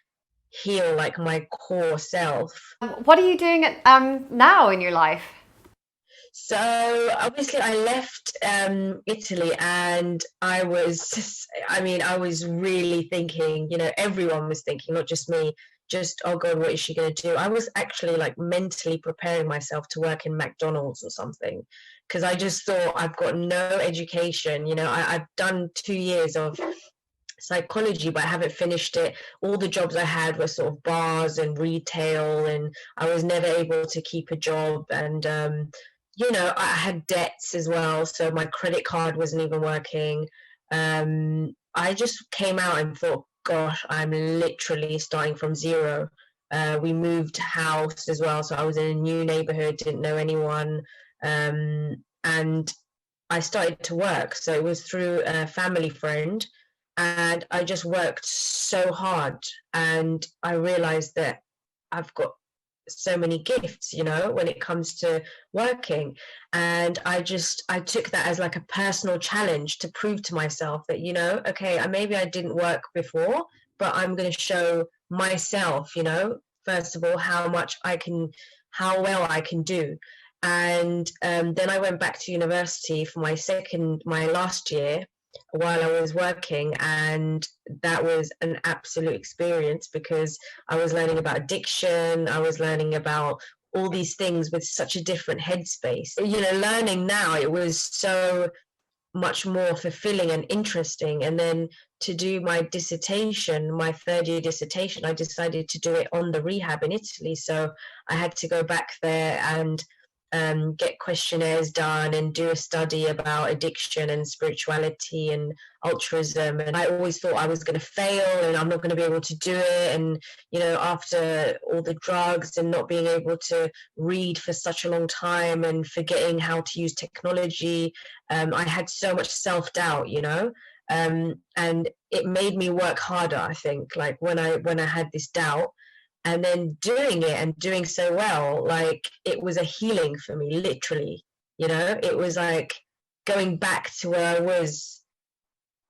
heal like my core self. What are you doing now in your life? So obviously I left Italy, and I was really thinking, everyone was thinking, not just me, just, oh God, what is she going to do? I was actually like mentally preparing myself to work in McDonald's or something, because I just thought, I've got no education. I've done 2 years of psychology, but I haven't finished it. All the jobs I had were sort of bars and retail, and I was never able to keep a job. And I had debts as well, so my credit card wasn't even working. I just came out and thought, gosh, I'm literally starting from zero. We moved house as well, so I was in a new neighborhood, didn't know anyone. And I started to work. So it was through a family friend, and I just worked so hard, and I realized that I've got so many gifts, when it comes to working. And I took that as like a personal challenge to prove to myself that, okay, maybe I didn't work before, but I'm going to show myself, first of all, how well I can do. And then I went back to university for my last year while I was working, and that was an absolute experience, because I was learning about addiction, I was learning about all these things with such a different headspace. Learning now, it was so much more fulfilling and interesting. And then to do my dissertation, my third year dissertation, I decided to do it on the rehab in Italy. So I had to go back there and get questionnaires done and do a study about addiction and spirituality and altruism. And I always thought I was going to fail and I'm not going to be able to do it. And, after all the drugs and not being able to read for such a long time and forgetting how to use technology, I had so much self-doubt, and it made me work harder, I think, like when I had this doubt. And then doing it and doing so well, like, it was a healing for me, literally. It was like going back to where I was,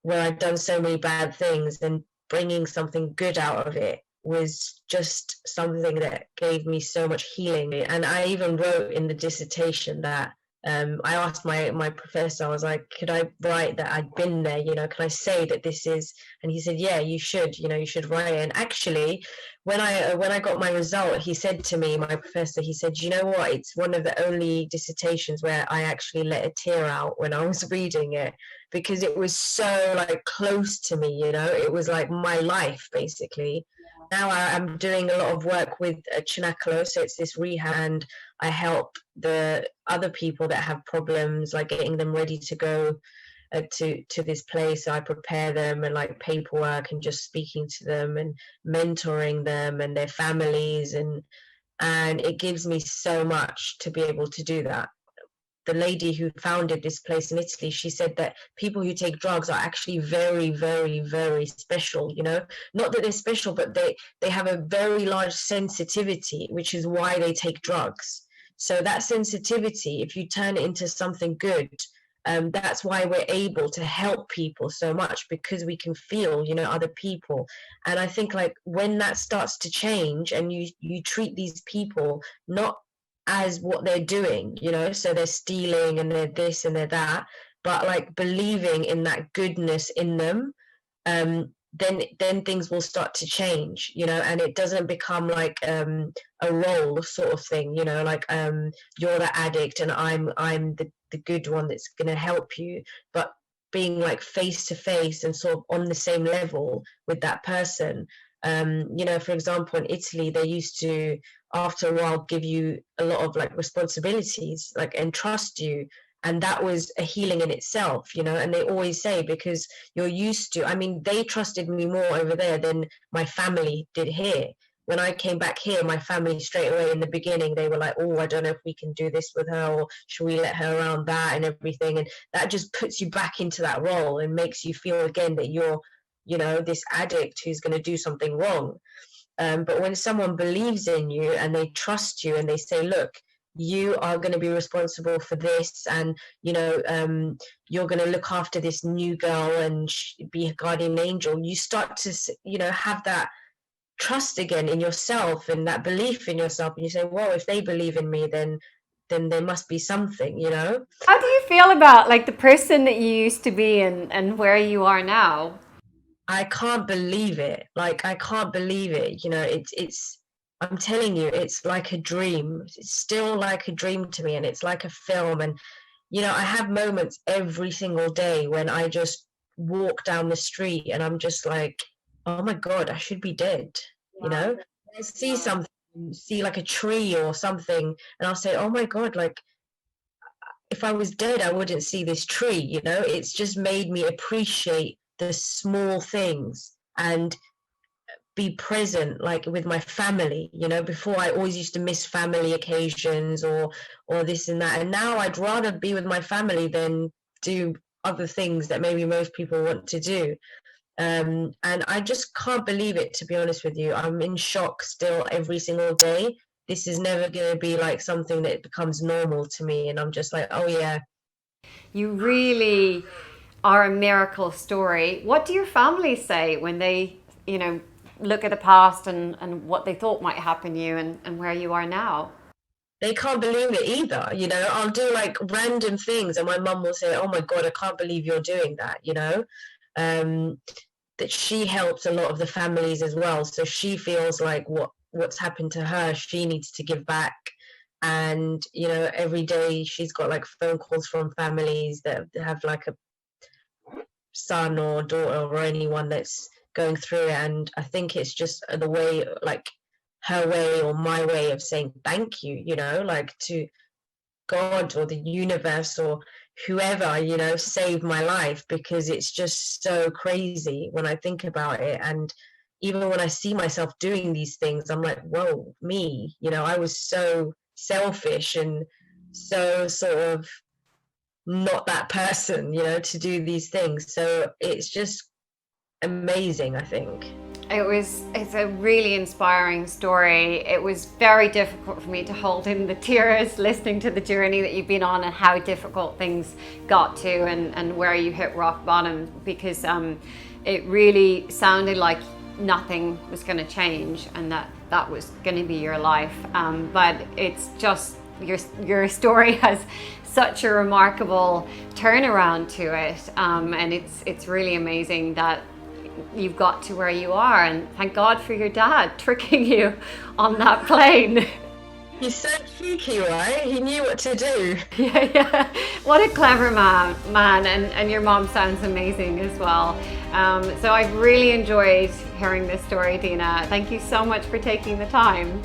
where I'd done so many bad things, and bringing something good out of it was just something that gave me so much healing. And I even wrote in the dissertation that I asked my professor, I was like, could I write that I'd been there, can I say that this is, and he said, yeah, you should, you should write it. And actually, when I got my result, he said to me, my professor, he said, you know what, it's one of the only dissertations where I actually let a tear out when I was reading it, because it was so like close to me, it was like my life basically. Now I'm doing a lot of work with Cenacolo, so it's this rehab, and I help the other people that have problems, like getting them ready to go to this place. I prepare them and like paperwork and just speaking to them and mentoring them and their families, and it gives me so much to be able to do that. The lady who founded this place in Italy, she said that people who take drugs are actually very, very, very special, not that they're special, but they have a very large sensitivity, which is why they take drugs. So that sensitivity, if you turn it into something good, that's why we're able to help people so much, because we can feel, other people. And I think like when that starts to change and you treat these people not as what they're doing, so they're stealing and they're this and they're that, but like believing in that goodness in them, then things will start to change, and it doesn't become like a role sort of thing, like you're the addict and I'm the good one that's going to help you, but being like face to face and sort of on the same level with that person. For example, in Italy, they used to, after a while, give you a lot of like responsibilities, like entrust you. And that was a healing in itself, and they always say, because you're used to, I mean, they trusted me more over there than my family did here. When I came back here, my family straight away in the beginning, they were like, oh, I don't know if we can do this with her, or should we let her around that and everything. And that just puts you back into that role and makes you feel again that you're, this addict who's going to do something wrong. But when someone believes in you and they trust you and they say, look, you are going to be responsible for this, and you're going to look after this new girl and be a guardian angel, you start to have that trust again in yourself and that belief in yourself, and you say, well, if they believe in me, then there must be something. How do you feel about like the person that you used to be and where you are now? I can't believe it. Like, I can't believe it. It's I'm telling you, it's like a dream. It's still like a dream to me, and it's like a film. And I have moments every single day when I just walk down the street and I'm just like, oh my God, I should be dead. I see something, see like a tree or something, and I'll say, oh my God, like if I was dead, I wouldn't see this tree. It's just made me appreciate the small things and be present, like with my family. Before I always used to miss family occasions or this and that, and now I'd rather be with my family than do other things that maybe most people want to do. And I just can't believe it, to be honest with you. I'm in shock still every single day. This is never going to be like something that becomes normal to me, and I'm just like, oh yeah. You really are a miracle story. What do your family say when they, look at the past and what they thought might happen to you and where you are now? They can't believe it either. I'll do like random things and my mum will say, oh my God, I can't believe you're doing that. That she helps a lot of the families as well, so she feels like what's happened to her, she needs to give back. And every day she's got like phone calls from families that have like a son or daughter or anyone that's going through it, and I think it's just the way, like her way or my way of saying thank you, like to God or the universe or whoever, saved my life, because it's just so crazy when I think about it. And even when I see myself doing these things, I'm like, whoa, me, I was so selfish and so sort of not that person, to do these things. So it's just amazing, I think. It's a really inspiring story. It was very difficult for me to hold in the tears listening to the journey that you've been on and how difficult things got to and where you hit rock bottom, because it really sounded like nothing was going to change and that was going to be your life. But it's just your story has such a remarkable turnaround to it, and it's really amazing that you've got to where you are, and thank God for your dad tricking you on that plane. He's so cheeky, right? He knew what to do. Yeah. What a clever man, and your mom sounds amazing as well. So I've really enjoyed hearing this story, Dina. Thank you so much for taking the time.